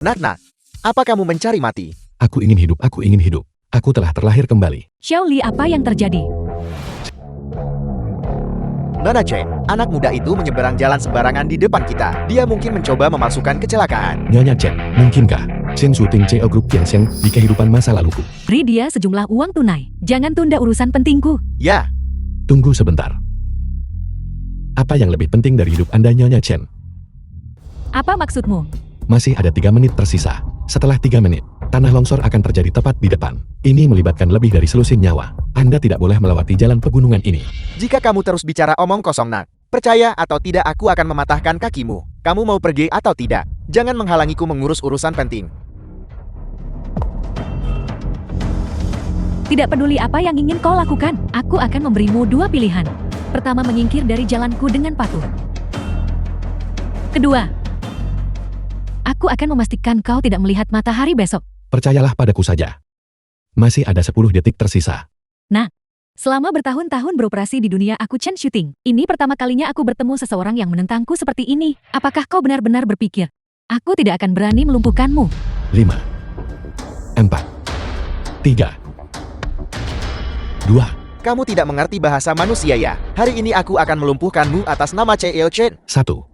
Nak, apa kamu mencari mati? Aku ingin hidup, aku ingin hidup. Aku telah terlahir kembali. Xiao Li, apa yang terjadi? Nona Chen, anak muda itu menyeberang jalan sembarangan di depan kita. Dia mungkin mencoba memalsukan kecelakaan. Nyonya Chen, mungkinkah Chen syuting CEO Group Tianxiang di kehidupan masa laluku? Beri dia sejumlah uang tunai. Jangan tunda urusan pentingku. Ya, Tunggu sebentar. Apa yang lebih penting dari hidup Anda, Nyonya Chen? Apa maksudmu? Masih ada 3 menit tersisa. Setelah 3 menit, tanah longsor akan terjadi tepat di depan. Ini melibatkan lebih dari selusin nyawa. Anda tidak boleh melewati jalan pegunungan ini. jika kamu terus bicara omong kosong, Nak. Percaya atau tidak, aku akan mematahkan kakimu. Kamu mau pergi atau tidak? Jangan menghalangiku mengurus urusan penting. Tidak peduli apa yang ingin kau lakukan, aku akan memberimu 2 pilihan. Pertama, menyingkir dari jalanku dengan patuh. Kedua, aku akan memastikan kau tidak melihat matahari besok. Percayalah padaku saja. Masih ada 10 detik tersisa. Selama bertahun-tahun beroperasi di dunia aku Chen Shooting, ini pertama kalinya aku bertemu seseorang yang menentangku seperti ini. Apakah kau benar-benar berpikir, aku tidak akan berani melumpuhkanmu? 5, 4, 3, 2, Kamu tidak mengerti bahasa manusia ya? Hari ini aku akan melumpuhkanmu atas nama CEO Chen. 1.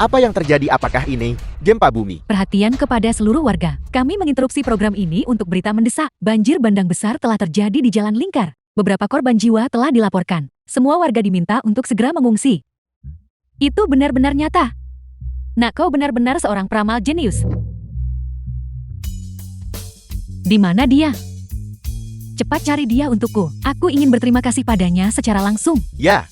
Apa yang terjadi? Apakah ini gempa bumi? Perhatian kepada seluruh warga. Kami menginterupsi program ini untuk berita mendesak. Banjir bandang besar telah terjadi di Jalan Lingkar. Beberapa korban jiwa telah dilaporkan. Semua warga diminta untuk segera mengungsi. Itu benar-benar nyata. Nak, kau benar-benar seorang peramal jenius. Di mana dia? Cepat cari dia untukku. Aku ingin berterima kasih padanya secara langsung. Ya,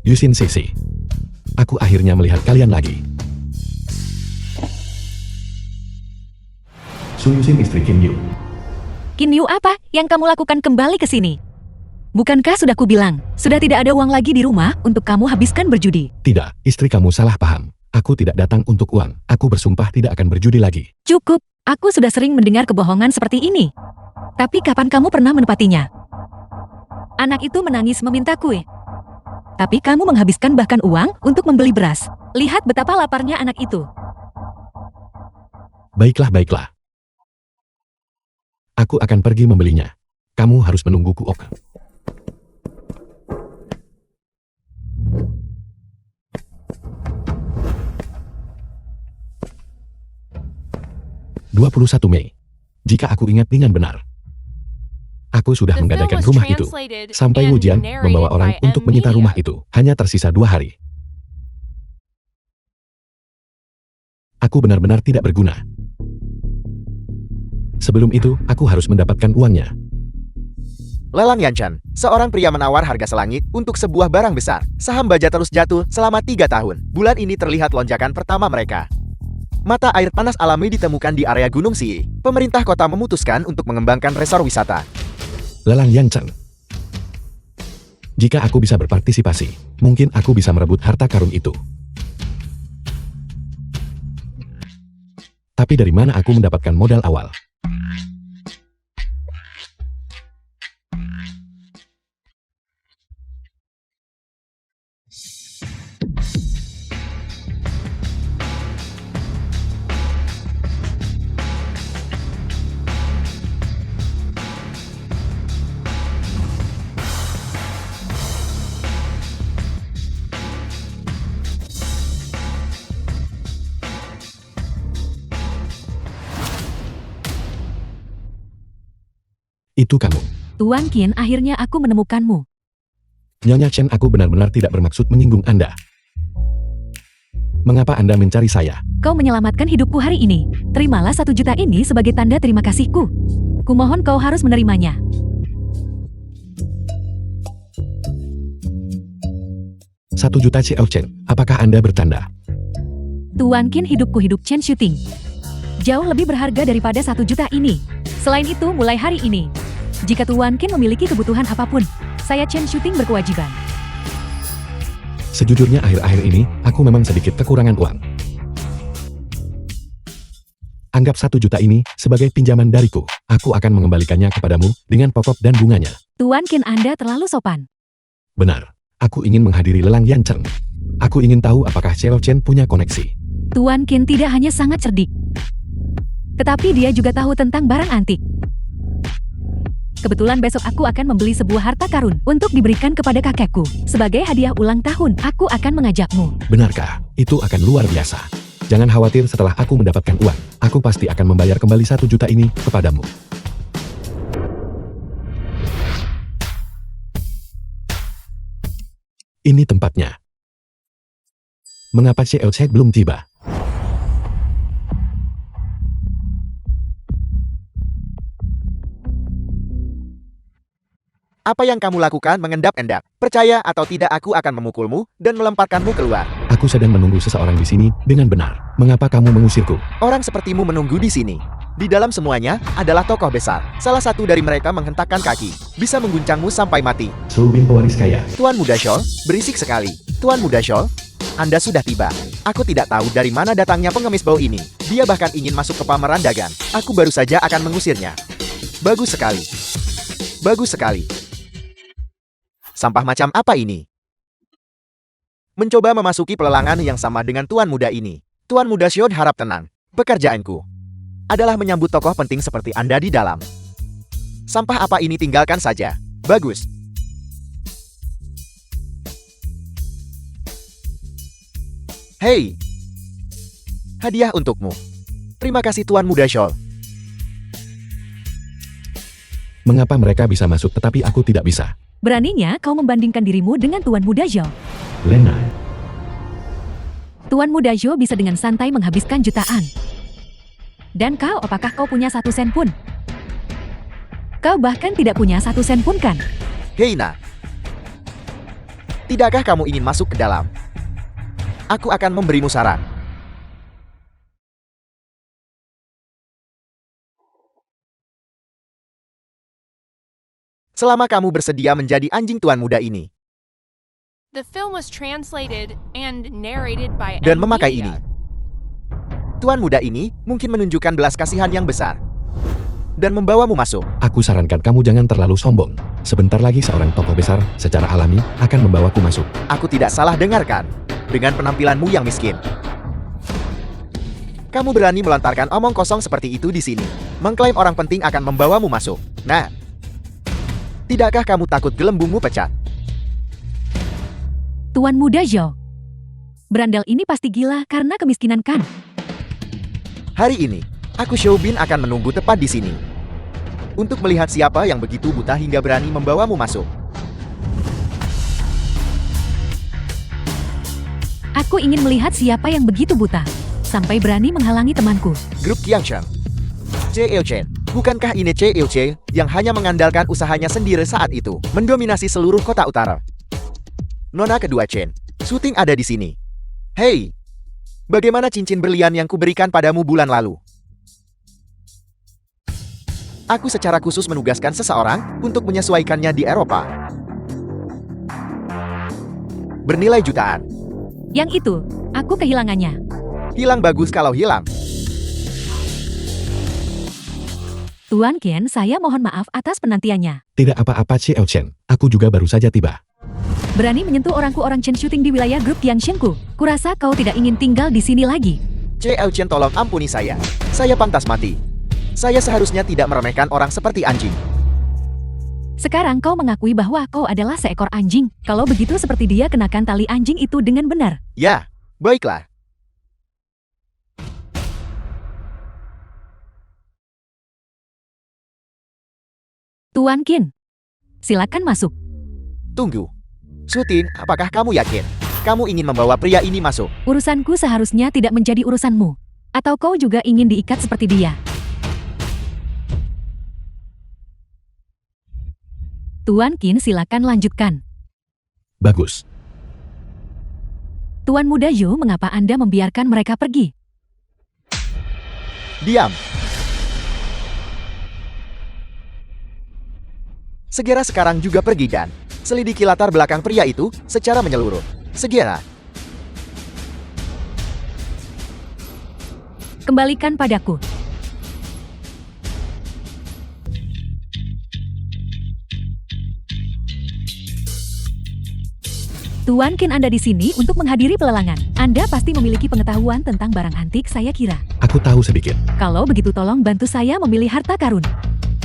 Yusin Sisi. Aku akhirnya melihat kalian lagi. Su Yusin istri Kim Yu. Qin Yu, apa yang kamu lakukan kembali ke sini? Bukankah sudah kubilang, sudah tidak ada uang lagi di rumah untuk kamu habiskan berjudi? Tidak, istri kamu salah paham. Aku tidak datang untuk uang. Aku bersumpah tidak akan berjudi lagi. Cukup, aku sudah sering mendengar kebohongan seperti ini. Tapi kapan kamu pernah menepatinya? Anak itu menangis meminta kue. Tapi kamu menghabiskan bahkan uang untuk membeli beras. Lihat betapa laparnya anak itu. Baiklah, baiklah. Aku akan pergi membelinya. Kamu harus menungguku, Ok. ...21 Mei. Jika aku ingat dengan benar. Aku sudah menggadaikan rumah itu. Sampai Wu Jian membawa orang untuk menyita rumah itu. Hanya tersisa 2 hari. Aku benar-benar tidak berguna. Sebelum itu, aku harus mendapatkan uangnya. Lelang Yanchan, seorang pria menawar harga selangit untuk sebuah barang besar. Saham baja terus jatuh selama 3 tahun. Bulan ini terlihat lonjakan pertama mereka. Mata air panas alami ditemukan di area Gunung Si. Pemerintah kota memutuskan untuk mengembangkan resor wisata. Lelang Yanchan. Jika aku bisa berpartisipasi, mungkin aku bisa merebut harta karun itu. Tapi dari mana aku mendapatkan modal awal? Itu kamu. Tuan Qin, akhirnya aku menemukanmu. Nyonya Chen, aku benar-benar tidak bermaksud menyinggung Anda. Mengapa Anda mencari saya? Kau menyelamatkan hidupku hari ini. Terimalah 1 juta ini sebagai tanda terima kasihku. Kumohon kau harus menerimanya. Satu juta CEO Chen, apakah Anda bercanda? Tuan Qin, hidupku hidup Chen Shooting. Jauh lebih berharga daripada 1 juta ini. Selain itu, mulai hari ini, jika Tuan Qin memiliki kebutuhan apapun, saya Chen Shooting berkewajiban. Sejujurnya akhir-akhir ini, aku memang sedikit kekurangan uang. Anggap 1 juta ini sebagai pinjaman dariku. Aku akan mengembalikannya kepadamu dengan pokok dan bunganya. Tuan Qin, Anda terlalu sopan. Benar. Aku ingin menghadiri lelang Yancheng. Aku ingin tahu apakah Xiao Chen punya koneksi. Tuan Qin tidak hanya sangat cerdik, tetapi dia juga tahu tentang barang antik. Kebetulan besok aku akan membeli sebuah harta karun untuk diberikan kepada kakekku. Sebagai hadiah ulang tahun, aku akan mengajakmu. Benarkah? Itu akan luar biasa. Jangan khawatir, setelah aku mendapatkan uang, aku pasti akan membayar kembali 1 juta ini kepadamu. Ini tempatnya. Mengapa Xiao Chen belum tiba? Apa yang kamu lakukan mengendap-endap? Percaya atau tidak, aku akan memukulmu dan melemparkanmu keluar. Aku sedang menunggu seseorang di sini dengan benar. Mengapa kamu mengusirku? Orang sepertimu menunggu di sini. Di dalam semuanya adalah tokoh besar. Salah satu dari mereka menghentakkan kaki. Bisa mengguncangmu sampai mati. Su Bin pewaris kaya. Tuan Muda Shol, berisik sekali. Tuan Muda Shol, Anda sudah tiba. Aku tidak tahu dari mana datangnya pengemis bau ini. Dia bahkan ingin masuk ke pameran dagang. Aku baru saja akan mengusirnya. Bagus sekali. Bagus sekali. Sampah macam apa ini? Mencoba memasuki pelelangan yang sama dengan Tuan Muda ini. Tuan Muda Shod harap tenang. Pekerjaanku adalah menyambut tokoh penting seperti Anda di dalam. Sampah apa ini, tinggalkan saja. Bagus. Hei. Hadiah untukmu. Terima kasih Tuan Muda Shol. Mengapa mereka bisa masuk tetapi aku tidak bisa? Beraninya kau membandingkan dirimu dengan Tuan Muda Zhou. Lena. Tuan Muda Zhou bisa dengan santai menghabiskan jutaan. Dan kau, apakah kau punya 1 sen pun? Kau bahkan tidak punya 1 sen pun kan? Heina. Tidakkah kamu ingin masuk ke dalam? Aku akan memberimu saran. Selama kamu bersedia menjadi anjing Tuan Muda ini The film was translated and narrated by dan memakai Nvidia. ini, Tuan Muda ini mungkin menunjukkan belas kasihan yang besar dan membawamu masuk. Aku sarankan kamu jangan terlalu sombong. Sebentar lagi seorang tokoh besar secara alami akan membawaku masuk. Aku tidak salah dengarkan dengan penampilanmu yang miskin. Kamu berani melontarkan omong kosong seperti itu di sini, mengklaim orang penting akan membawamu masuk. Nah, tidakkah kamu takut gelembungmu pecah? Tuan Muda Zhou. Berandal ini pasti gila karena kemiskinan kan? Hari ini, aku Xiao Bin akan menunggu tepat di sini untuk melihat siapa yang begitu buta hingga berani membawamu masuk. Aku ingin melihat siapa yang begitu buta sampai berani menghalangi temanku. Grup Qiangsheng. Xiao Chen. Bukankah ini Xiao Chen yang hanya mengandalkan usahanya sendiri saat itu mendominasi seluruh kota utara? Nona kedua Chen, syuting ada di sini. Hei, bagaimana cincin berlian yang kuberikan padamu bulan lalu? Aku secara khusus menugaskan seseorang untuk menyesuaikannya di Eropa. Bernilai jutaan. Yang itu, aku kehilangannya. Hilang bagus kalau hilang. Tuan Qian, saya mohon maaf atas penantiannya. Tidak apa-apa Xiao Chen, aku juga baru saja tiba. Berani menyentuh orang Chen syuting di wilayah grup Qiangshengku. Kurasa kau tidak ingin tinggal di sini lagi. Xiao Chen, tolong ampuni saya. Saya pantas mati. Saya seharusnya tidak meremehkan orang seperti anjing. Sekarang kau mengakui bahwa kau adalah seekor anjing. Kalau begitu seperti dia, kenakan tali anjing itu dengan benar. Ya, baiklah. Tuan Qin, silakan masuk. Tunggu. Sutin, apakah kamu yakin? Kamu ingin membawa pria ini masuk? Urusanku seharusnya tidak menjadi urusanmu. Atau kau juga ingin diikat seperti dia? Tuan Qin, silakan lanjutkan. Bagus. Tuan Muda Zhou, mengapa Anda membiarkan mereka pergi? Diam. Segera sekarang juga pergi dan selidiki latar belakang pria itu secara menyeluruh. Segera. Kembalikan padaku. Tuan Qin, Anda di sini untuk menghadiri pelelangan. Anda pasti memiliki pengetahuan tentang barang antik, saya kira. Aku tahu sedikit. Kalau begitu tolong bantu saya memilih harta karun.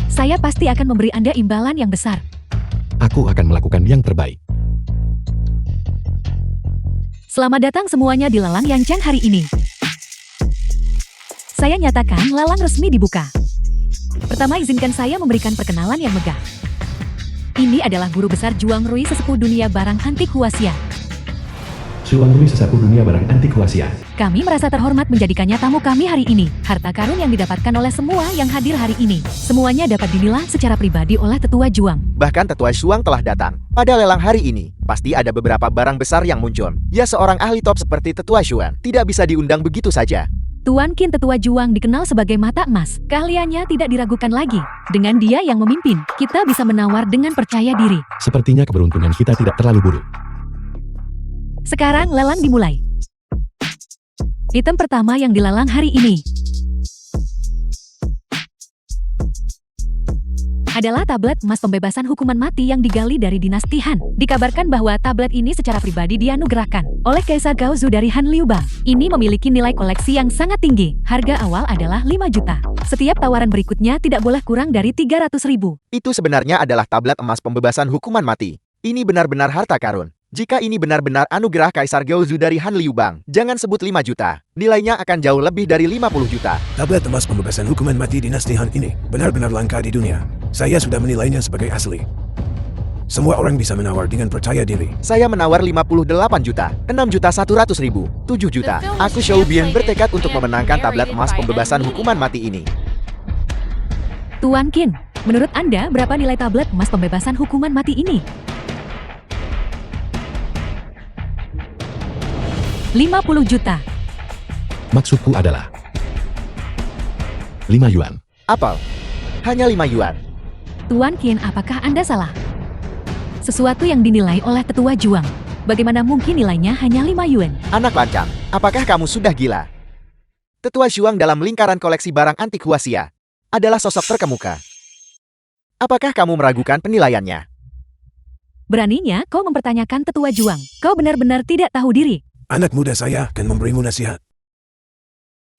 Saya pasti akan memberi Anda imbalan yang besar. Aku akan melakukan yang terbaik. Selamat datang semuanya di lelang Yanchang hari ini. Saya nyatakan lelang resmi dibuka. Pertama, izinkan saya memberikan perkenalan yang megah. Ini adalah Guru Besar Zhuang Rui, sesepuh dunia barang antik Huaxia. Zhuang Rui, sesepuh dunia barang antik Huaxia. Kami merasa terhormat menjadikannya tamu kami hari ini. Harta karun yang didapatkan oleh semua yang hadir hari ini, semuanya dapat dinilai secara pribadi oleh Tetua Zhuang. Bahkan Tetua Zhuang telah datang. Pada lelang hari ini, pasti ada beberapa barang besar yang muncul. Ya, seorang ahli top seperti Tetua Zhuang tidak bisa diundang begitu saja. Tuan Qin, Tetua Zhuang dikenal sebagai mata emas. Keahliannya tidak diragukan lagi. Dengan dia yang memimpin, kita bisa menawar dengan percaya diri. Sepertinya keberuntungan kita tidak terlalu buruk. Sekarang lelang dimulai. Item pertama yang dilelang hari ini adalah tablet emas pembebasan hukuman mati yang digali dari dinasti Han. Dikabarkan bahwa tablet ini secara pribadi dianugerahkan oleh Kaisar Gaozu dari Han Liuba. Ini memiliki nilai koleksi yang sangat tinggi. Harga awal adalah 5 juta. Setiap tawaran berikutnya tidak boleh kurang dari 300.000. Itu sebenarnya adalah tablet emas pembebasan hukuman mati. Ini benar-benar harta karun. Jika ini benar-benar anugerah Kaisar Gaozu dari Han Liubang, jangan sebut 5 juta. Nilainya akan jauh lebih dari 50 juta. Tablet emas pembebasan hukuman mati dinasti Han ini benar-benar langka di dunia. Saya sudah menilainya sebagai asli. Semua orang bisa menawar dengan percaya diri. Saya menawar 58 juta, 6 juta 100.000, 7 juta. Aku Xiao Bian bertekad untuk memenangkan tablet emas pembebasan hukuman mati ini. Tuan Qin, menurut Anda berapa nilai tablet emas pembebasan hukuman mati ini? 50 juta. Maksudku adalah 5 yuan. Apel. Hanya 5 yuan. Tuan Qin, apakah Anda salah? Sesuatu yang dinilai oleh Tetua Zhuang. Bagaimana mungkin nilainya hanya 5 yuan? Anak lancang, apakah kamu sudah gila? Tetua Zhuang dalam lingkaran koleksi barang antik Huaxia adalah sosok terkemuka. Apakah kamu meragukan penilaiannya? Beraninya kau mempertanyakan Tetua Zhuang. Kau benar-benar tidak tahu diri. Anak muda, saya akan memberimu nasihat.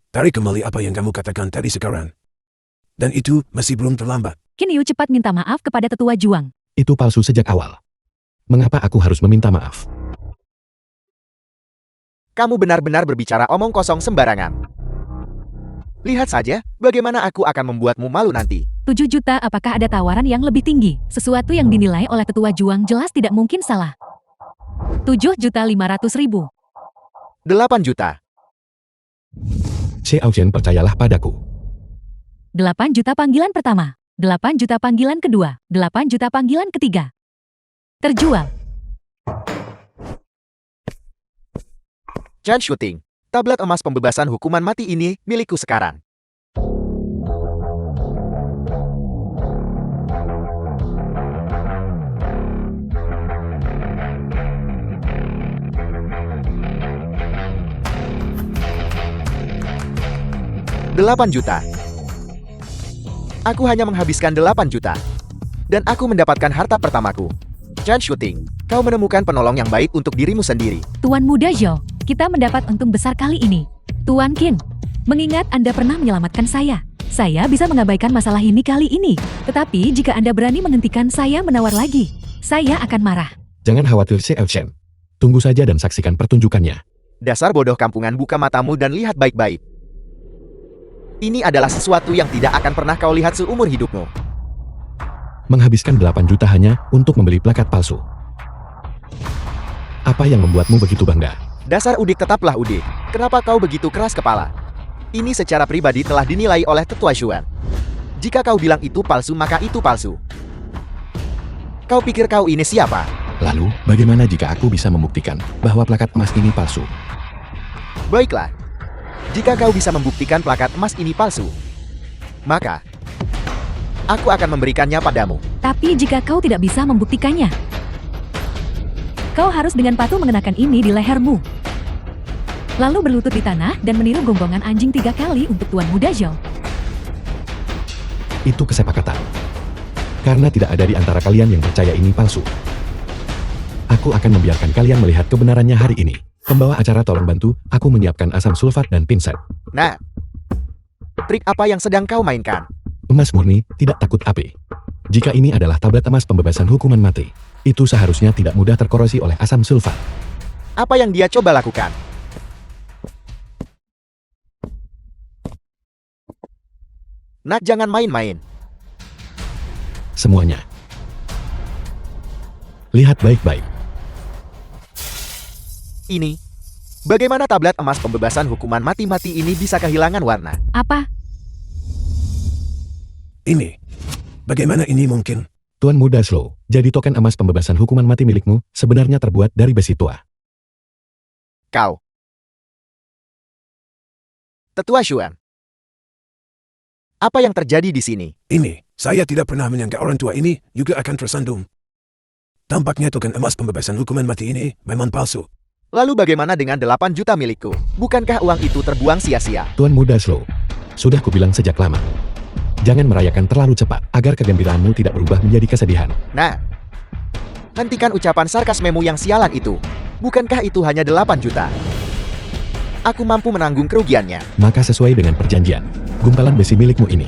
Tarik kembali apa yang kamu katakan tadi sekarang. Dan itu masih belum terlambat. Qin Yu cepat minta maaf kepada Tetua Zhuang. Itu palsu sejak awal. Mengapa aku harus meminta maaf? Kamu benar-benar berbicara omong kosong sembarangan. Lihat saja bagaimana aku akan membuatmu malu nanti. 7 juta, apakah ada tawaran yang lebih tinggi? Sesuatu yang dinilai oleh Tetua Zhuang jelas tidak mungkin salah. 7.500.000. 8 juta. Xiao Chen, percayalah padaku. 8 juta panggilan pertama. 8 juta panggilan kedua. 8 juta panggilan ketiga. Terjual. Chance Shooting. Tablet emas pembebasan hukuman mati ini milikku sekarang. $8 juta. Aku hanya menghabiskan 8 juta. Dan aku mendapatkan harta pertamaku. Chance Shooting. Kau menemukan penolong yang baik untuk dirimu sendiri. Tuan muda Zhou, kita mendapat untung besar kali ini. Tuan Qin, mengingat Anda pernah menyelamatkan saya bisa mengabaikan masalah ini kali ini. Tetapi jika Anda berani menghentikan saya menawar lagi, saya akan marah. Jangan khawatir, Xiao Chen. Tunggu saja dan saksikan pertunjukannya. Dasar bodoh kampungan, buka matamu dan lihat baik-baik. Ini adalah sesuatu yang tidak akan pernah kau lihat seumur hidupmu. Menghabiskan 8 juta hanya untuk membeli plakat palsu. Apa yang membuatmu begitu bangga? Dasar udik, tetaplah udik. Kenapa kau begitu keras kepala? Ini secara pribadi telah dinilai oleh Tetua Zhuang. Jika kau bilang itu palsu, maka itu palsu. Kau pikir kau ini siapa? Lalu, bagaimana jika aku bisa membuktikan bahwa plakat emas ini palsu? Baiklah. Jika kau bisa membuktikan plakat emas ini palsu, maka aku akan memberikannya padamu. Tapi jika kau tidak bisa membuktikannya, Kau harus dengan patuh mengenakan ini di lehermu. Lalu berlutut di tanah dan meniru gonggongan anjing 3 kali untuk Tuan Muda Zhou. Itu kesepakatan. Karena tidak ada di antara kalian yang percaya ini palsu. Aku akan membiarkan kalian melihat kebenarannya hari ini. Pembawa acara tolong bantu, aku menyiapkan asam sulfat dan pinset. Nah, trik apa yang sedang kau mainkan? Emas murni, tidak takut api. Jika ini adalah tablet emas pembebasan hukuman mati, itu seharusnya tidak mudah terkorosi oleh asam sulfat. Apa yang dia coba lakukan? Nak, jangan main-main. Semuanya. Lihat baik-baik. Ini, bagaimana tablet emas pembebasan hukuman mati-mati ini bisa kehilangan warna? Apa? Ini. Bagaimana ini mungkin? Tuan Muda Zhou, jadi token emas pembebasan hukuman mati milikmu sebenarnya terbuat dari besi tua. Kau. Tetua Xuan. Apa yang terjadi di sini? Ini. Saya tidak pernah menyangka orang tua ini juga akan tersandung. Tampaknya token emas pembebasan hukuman mati ini memang palsu. Lalu bagaimana dengan 8 juta milikku? Bukankah uang itu terbuang sia-sia? Tuan Muda Zhou, sudah kubilang sejak lama. Jangan merayakan terlalu cepat, agar kegembiraanmu tidak berubah menjadi kesedihan. Nah, hentikan ucapan sarkasmemu yang sialan itu. Bukankah itu hanya 8 juta? Aku mampu menanggung kerugiannya. Maka sesuai dengan perjanjian, gumpalan besi milikmu ini.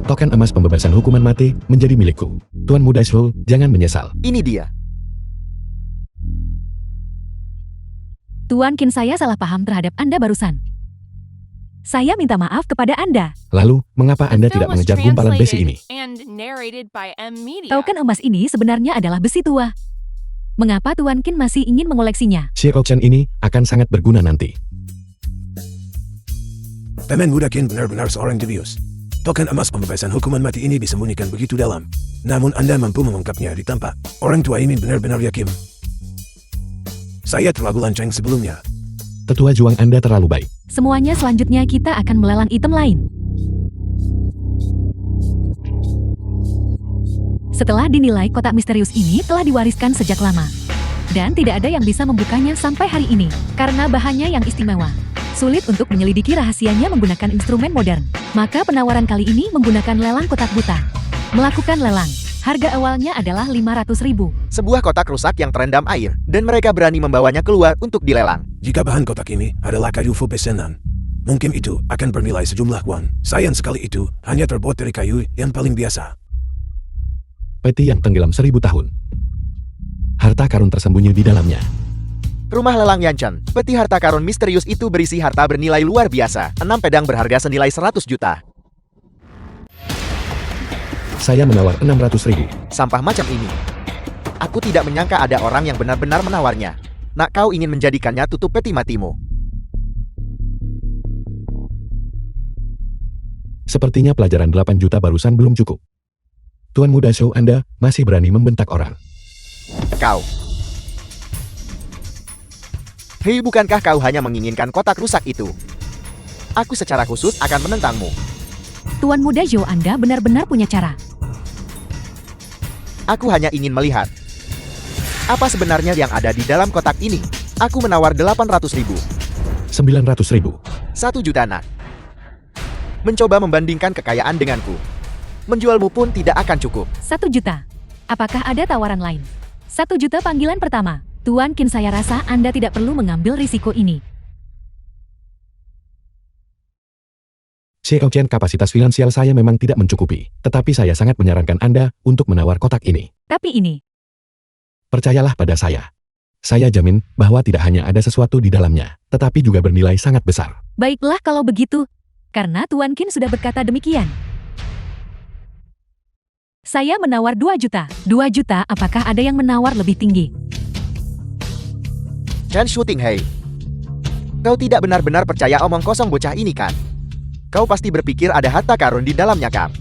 Token emas pembebasan hukuman mati menjadi milikku. Tuan Muda Zhou, jangan menyesal. Ini dia. Tuan Qin, saya salah paham terhadap Anda barusan. Saya minta maaf kepada Anda. Lalu, mengapa Anda The tidak film was mengejar gumpalan besi ini? translated and narrated by M Media. Token emas ini sebenarnya adalah besi tua. Mengapa Tuan Qin masih ingin mengoleksinya? Si auction ini akan sangat berguna nanti. Teman muda Qin benar-benar seorang debius. Token emas pembebasan hukuman mati ini disembunyikan begitu dalam. Namun Anda mampu mengungkapnya di tempat. Orang tua ini benar-benar yakin. Saya terlalu lancang sebelumnya. Tetua juang Anda terlalu baik. Semuanya selanjutnya kita akan melelang item lain. Setelah dinilai, kotak misterius ini telah diwariskan sejak lama. Dan tidak ada yang bisa membukanya sampai hari ini, karena bahannya yang istimewa. Sulit untuk menyelidiki rahasianya menggunakan instrumen modern. Maka penawaran kali ini menggunakan lelang kotak buta. Melakukan lelang. Harga awalnya adalah 500.000. Sebuah kotak rusak yang terendam air, dan mereka berani membawanya keluar untuk dilelang. Jika bahan kotak ini adalah kayu full pesanan, mungkin itu akan bernilai sejumlah uang. Sayang sekali itu hanya terbuat dari kayu yang paling biasa. Peti yang tenggelam 1000 tahun. Harta karun tersembunyi di dalamnya. Rumah lelang Yanchen, peti harta karun misterius itu berisi harta bernilai luar biasa. 6 pedang berharga senilai 100 juta. Saya menawar 600.000. Sampah macam ini. Aku tidak menyangka ada orang yang benar-benar menawarnya. Nak, kau ingin menjadikannya tutup peti matimu. Sepertinya pelajaran 8 juta barusan belum cukup. Tuan Muda Zhou, Anda masih berani membentak orang. Kau. Hei, bukankah kau hanya menginginkan kotak rusak itu? Aku secara khusus akan menentangmu. Tuan Muda Zhou, Anda benar-benar punya cara. Aku hanya ingin melihat apa sebenarnya yang ada di dalam kotak ini. Aku menawar 800.000. 900.000. 1 juta, nak. Mencoba membandingkan kekayaan denganku. Menjualmu pun tidak akan cukup. 1 juta. Apakah ada tawaran lain? 1 juta panggilan pertama. Tuan Qin, saya rasa Anda tidak perlu mengambil risiko ini. Xiao Chen, kapasitas finansial saya memang tidak mencukupi, tetapi saya sangat menyarankan Anda untuk menawar kotak ini. Tapi ini, Percayalah pada saya. Saya jamin bahwa tidak hanya ada sesuatu di dalamnya, tetapi juga bernilai sangat besar. baiklah kalau begitu. Karena Tuan Qin sudah berkata demikian. Saya menawar 2 juta. 2 juta, apakah ada yang menawar lebih tinggi? Chen Shooting, hei. Kau tidak benar-benar percaya omong kosong bocah ini, kan? Kau pasti berpikir ada harta karun di dalamnya, kan?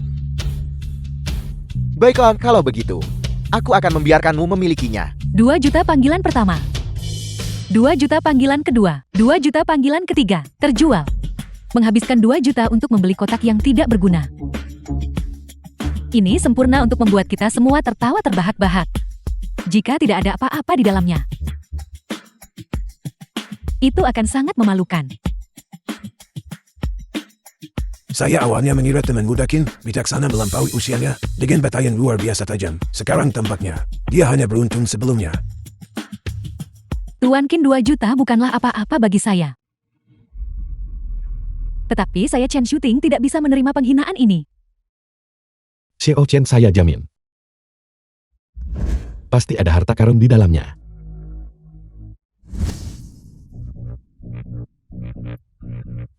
Baiklah, kalau begitu, aku akan membiarkanmu memilikinya. 2 juta panggilan pertama. 2 juta panggilan kedua. 2 juta panggilan ketiga. Terjual. Menghabiskan 2 juta untuk membeli kotak yang tidak berguna. Ini sempurna untuk membuat kita semua tertawa terbahak-bahak. jika tidak ada apa-apa di dalamnya. Itu akan sangat memalukan. Saya awalnya mengira teman muda Qin bijaksana melampaui usianya dengan batayan luar biasa tajam. Sekarang tampaknya dia hanya beruntung sebelumnya. Tuan Qin 2 juta bukanlah apa-apa bagi saya. Tetapi saya Chen Shooting tidak bisa menerima penghinaan ini. Xiao Chen, saya jamin. Pasti ada harta karun di dalamnya.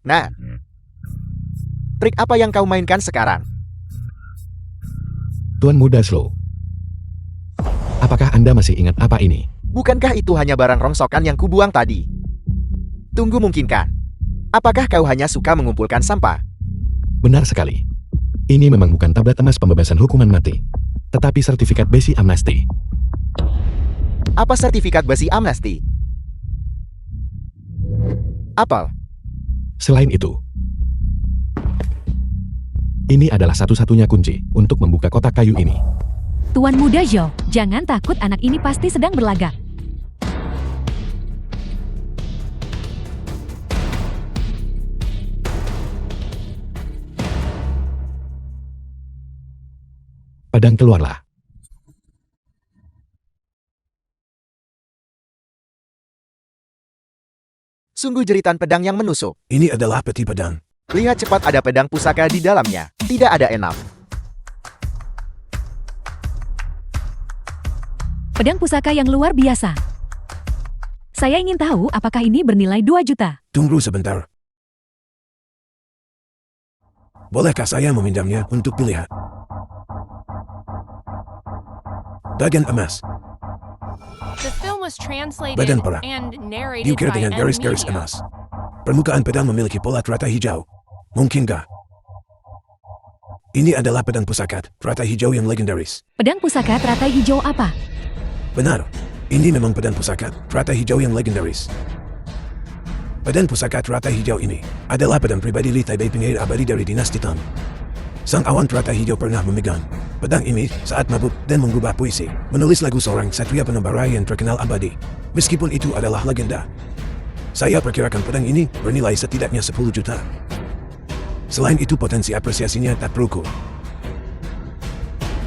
Nah, trik apa yang kau mainkan sekarang? Tuan muda Slow. Apakah Anda masih ingat apa ini? Bukankah itu hanya barang rongsokan yang kubuang tadi? Tunggu, mungkinkah? Apakah kau hanya suka mengumpulkan sampah? Benar sekali. Ini memang bukan tablet emas pembebasan hukuman mati, tetapi sertifikat besi amnesti. Apa sertifikat besi amnesti? Apel. Selain itu, ini adalah satu-satunya kunci untuk membuka kotak kayu ini. Tuan muda Zhou, jangan takut, anak ini pasti sedang berlagak. Pedang keluarlah. Sungguh jeritan pedang yang menusuk. Ini adalah peti pedang. Lihat cepat, ada pedang pusaka di dalamnya. Tidak ada enam. Pedang pusaka yang luar biasa. Saya ingin tahu apakah ini bernilai 2 juta. Tunggu sebentar. Bolehkah saya meminjamnya untuk dilihat? Bagan emas. The film was translated Badan para. and narrated Diukir by dengan M. garis-garis Media. emas. Permukaan pedang memiliki pola rata hijau. Mungkinkah? Ini adalah pedang pusaka rata hijau yang legendaris. Pedang pusaka teratai hijau apa? Benar, ini memang pedang pusaka rata hijau yang legendaris. Pedang pusaka rata hijau ini adalah pedang pribadi Li Taibei, penyair abadi dari dinasti Tang. Sang awan rata hijau pernah memegang pedang ini saat mabuk dan mengubah puisi, menulis lagu seorang satria pengembara yang terkenal abadi. Meskipun itu adalah legenda, saya perkirakan pedang ini bernilai setidaknya 10 juta. Selain itu, potensi apresiasinya tak terukur.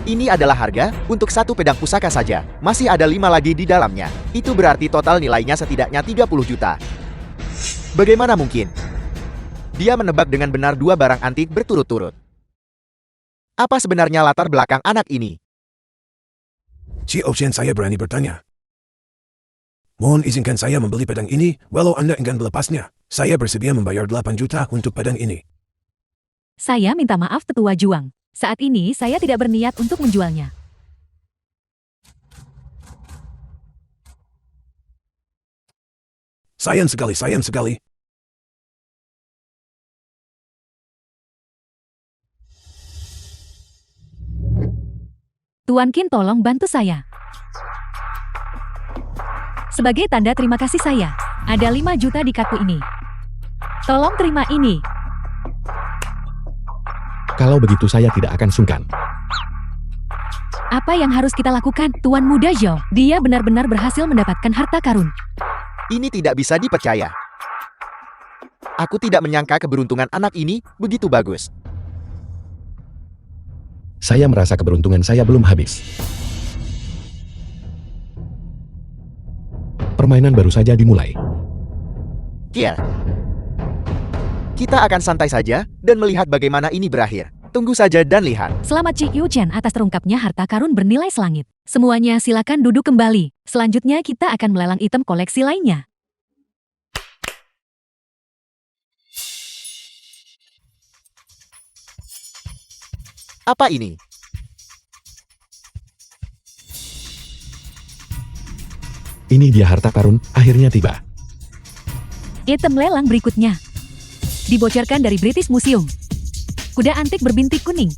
Ini adalah harga untuk satu pedang pusaka saja. Masih ada 5 lagi di dalamnya. Itu berarti total nilainya setidaknya 30 juta. Bagaimana mungkin? Dia menebak dengan benar 2 barang antik berturut-turut. Apa sebenarnya latar belakang anak ini? Xiao Chen, saya berani bertanya. Mohon izinkan saya membeli pedang ini, walau Anda enggan melepasnya. Saya bersedia membayar 8 juta untuk pedang ini. Saya minta maaf, Tetua Juang. Saat ini saya tidak berniat untuk menjualnya. Sayang sekali, sayang sekali. Tuan Qin, tolong bantu saya. Sebagai tanda terima kasih saya, ada 5 juta di kartu ini. Tolong terima ini. Kalau begitu saya tidak akan sungkan. Apa yang harus kita lakukan, Tuan Muda Zhou? Dia benar-benar berhasil mendapatkan harta karun. Ini tidak bisa dipercaya. Aku tidak menyangka keberuntungan anak ini begitu bagus. Saya merasa keberuntungan saya belum habis. Permainan baru saja dimulai. Kia. Kita akan santai saja dan melihat bagaimana ini berakhir. Tunggu saja dan lihat. Selamat Cik Yu Chen atas terungkapnya harta karun bernilai selangit. Semuanya silakan duduk kembali. Selanjutnya kita akan melelang item koleksi lainnya. Apa ini? Ini dia harta karun, akhirnya tiba. Item lelang berikutnya dibocorkan dari British Museum. Kuda antik berbintik kuning.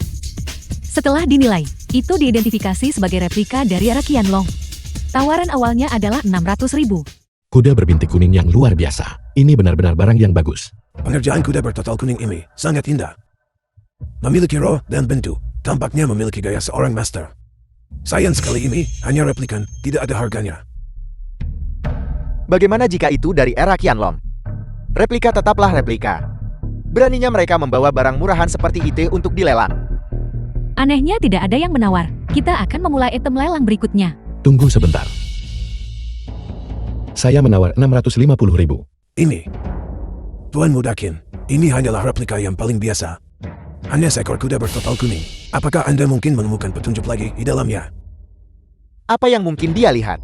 Setelah dinilai, itu diidentifikasi sebagai replika dari Ara Qianlong. Tawaran awalnya adalah 600.000. Kuda berbintik kuning yang luar biasa. Ini benar-benar barang yang bagus. Pengerjaan kuda bertotal kuning ini sangat indah. Memiliki roh dan bentuk, tampaknya memiliki gaya seorang master. Sayang sekali ini hanya replikan, tidak ada harganya. Bagaimana jika itu dari era Qianlong? Replika tetaplah replika. Beraninya mereka membawa barang murahan seperti itu untuk dilelang. Anehnya tidak ada yang menawar. Kita akan memulai item lelang berikutnya. Tunggu sebentar. Saya menawar 650.000. Ini. Tuan Mudakin, ini hanyalah replika yang paling biasa. Hanya seekor kuda bertotal kuning. Apakah Anda mungkin menemukan petunjuk lagi di dalamnya? Apa yang mungkin dia lihat?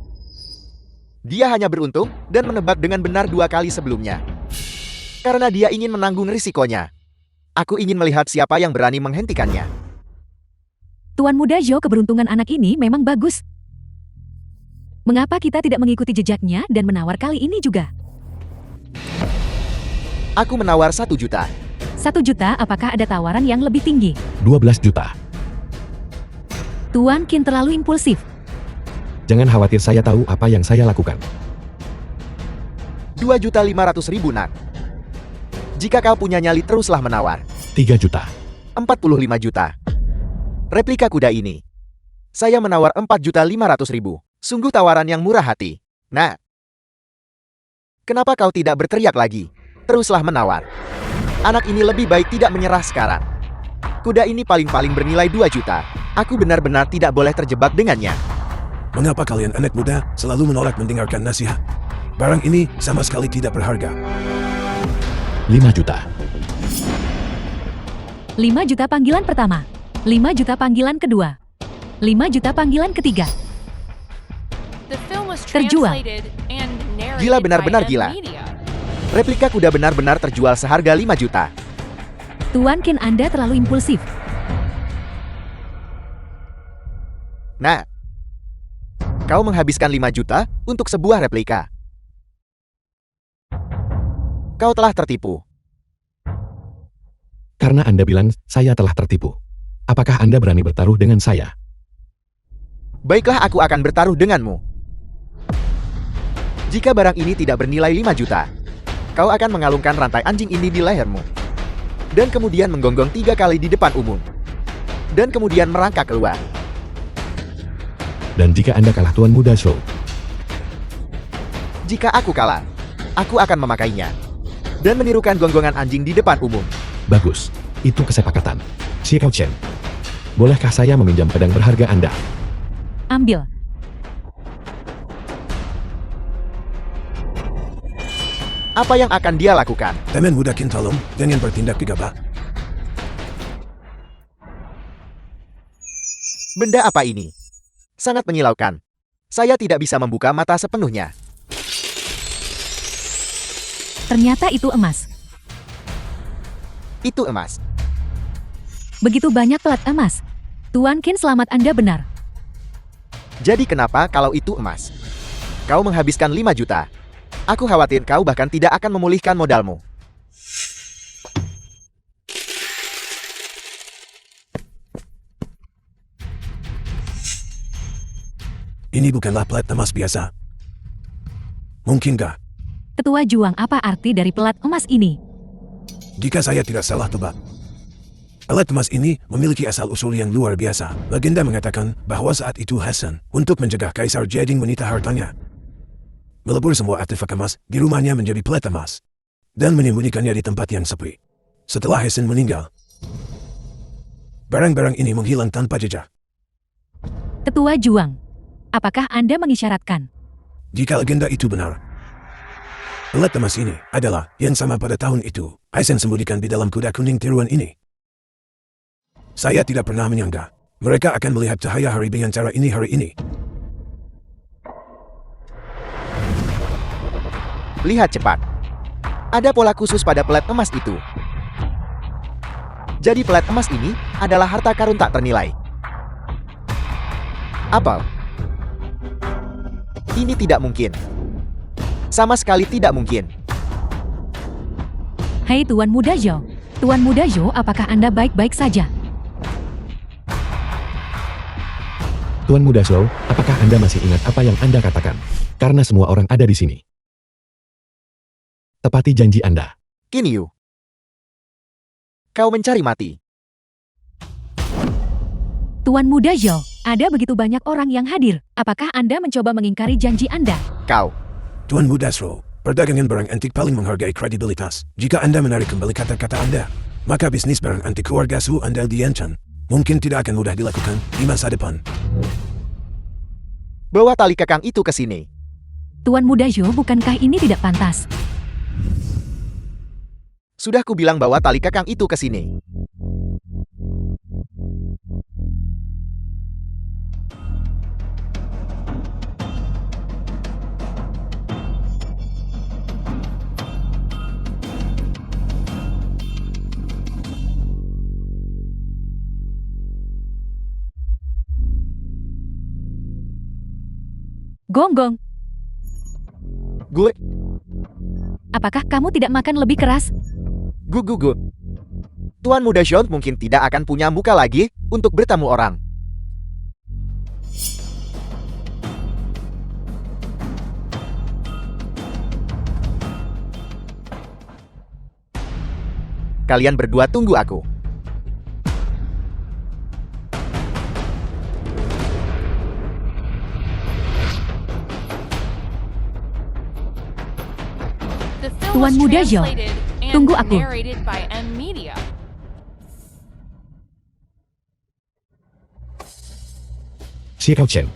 Dia hanya beruntung dan menebak dengan benar 2 kali sebelumnya. Karena dia ingin menanggung risikonya. Aku ingin melihat siapa yang berani menghentikannya. Tuan Muda Zhou, keberuntungan anak ini memang bagus. Mengapa kita tidak mengikuti jejaknya dan menawar kali ini juga? Aku menawar 1 juta. 1 juta, apakah ada tawaran yang lebih tinggi? 12 juta. Tuan Qin terlalu impulsif. Jangan khawatir, saya tahu apa yang saya lakukan. 2.500.000 nak. Jika kau punya nyali, teruslah menawar. 3 juta. 45 juta. Replika kuda ini. Saya menawar 4.500.000. Sungguh tawaran yang murah hati. Nah, kenapa kau tidak berteriak lagi? Teruslah menawar. Anak ini lebih baik tidak menyerah sekarang. Kuda ini paling-paling bernilai 2 juta. Aku benar-benar tidak boleh terjebak dengannya. Mengapa kalian anak muda selalu menolak mendengarkan nasihat? Barang ini sama sekali tidak berharga. 5 juta. 5 juta panggilan pertama. 5 juta panggilan kedua. 5 juta panggilan ketiga. The film was Terjual. translated and narrated Gila, benar-benar by gila. Media. Replika kuda benar-benar terjual seharga 5 juta. Tuan Qin, Anda terlalu impulsif. Nah, kau menghabiskan 5 juta untuk sebuah replika. Kau telah tertipu. Karena Anda bilang saya telah tertipu. Apakah Anda berani bertaruh dengan saya? Baiklah, aku akan bertaruh denganmu. Jika barang ini tidak bernilai 5 juta, kau akan mengalungkan rantai anjing ini di lehermu. Dan kemudian menggonggong 3 kali di depan umum. Dan kemudian merangkak keluar. Dan jika Anda kalah, Tuan Muda Zhou, Jika aku kalah, aku akan memakainya. Dan menirukan gonggongan anjing di depan umum. bagus. Itu kesepakatan. Xiao Chen, bolehkah saya meminjam pedang berharga Anda? Ambil. Apa yang akan dia lakukan? Teman Mudakin, tolong jangan bertindak gegabah. Benda apa ini? Sangat menyilaukan. Saya tidak bisa membuka mata sepenuhnya. Ternyata itu emas. Itu emas. Begitu banyak pelat emas. Tuan Qin, selamat, Anda benar. Jadi kenapa kalau itu emas? Kau menghabiskan 5 juta. Aku khawatir kau bahkan tidak akan memulihkan modalmu. Ini bukanlah plat emas biasa. Mungkinkah? Tetua Juang, apa arti dari pelat emas ini? Jika saya tidak salah tebak, alat emas ini memiliki asal-usul yang luar biasa. Legenda mengatakan bahwa saat itu Hasan, untuk mencegah Kaisar Jading menyita hartanya, melebur semua artefak emas di rumahnya menjadi plat emas, dan menyembunyikannya di tempat yang sepi. Setelah Hasan meninggal, barang-barang ini menghilang tanpa jejak. Tetua Juang, apakah Anda mengisyaratkan? Jika legenda itu benar, alat emas ini adalah yang sama pada tahun itu Hasan sembunyikan di dalam kuda kuning tiruan ini. Saya tidak pernah menyangka mereka akan melihat cahaya hari dengan cara ini hari ini. Lihat cepat. Ada pola khusus pada pelat emas itu. Jadi pelat emas ini adalah harta karun tak ternilai. Apel. Ini tidak mungkin. Sama sekali tidak mungkin. Hai Tuan Muda Zhou. Tuan Muda Zhou, apakah Anda baik-baik saja? Tuan Muda Zhou, apakah Anda masih ingat apa yang Anda katakan? Karena semua orang ada di sini. Tepati janji Anda. Qin Yu. Kau mencari mati. Tuan Muda Zhou, Ada begitu banyak orang yang hadir. Apakah Anda mencoba mengingkari janji Anda? Kau. Tuan Mudasro, perdagangan barang antik paling menghargai kredibilitas. Jika Anda menarik kembali kata-kata Anda, maka bisnis barang antik keluarga Su Anda diancam. Mungkin tidak akan mudah dilakukan di masa depan. Bawa tali kekang itu ke sini. Tuan Muda Zhou, bukankah ini tidak pantas? Sudah kubilang bawa tali kekang itu ke sini. Gonggong, Gue, apakah kamu tidak makan lebih keras? gu. Tuan Muda Zhou mungkin tidak akan punya muka lagi untuk bertemu orang. Kalian berdua tunggu aku. The film Tuan was Muda Zhou, translated and tunggu aku. narrated by M Media. Xiao Chen,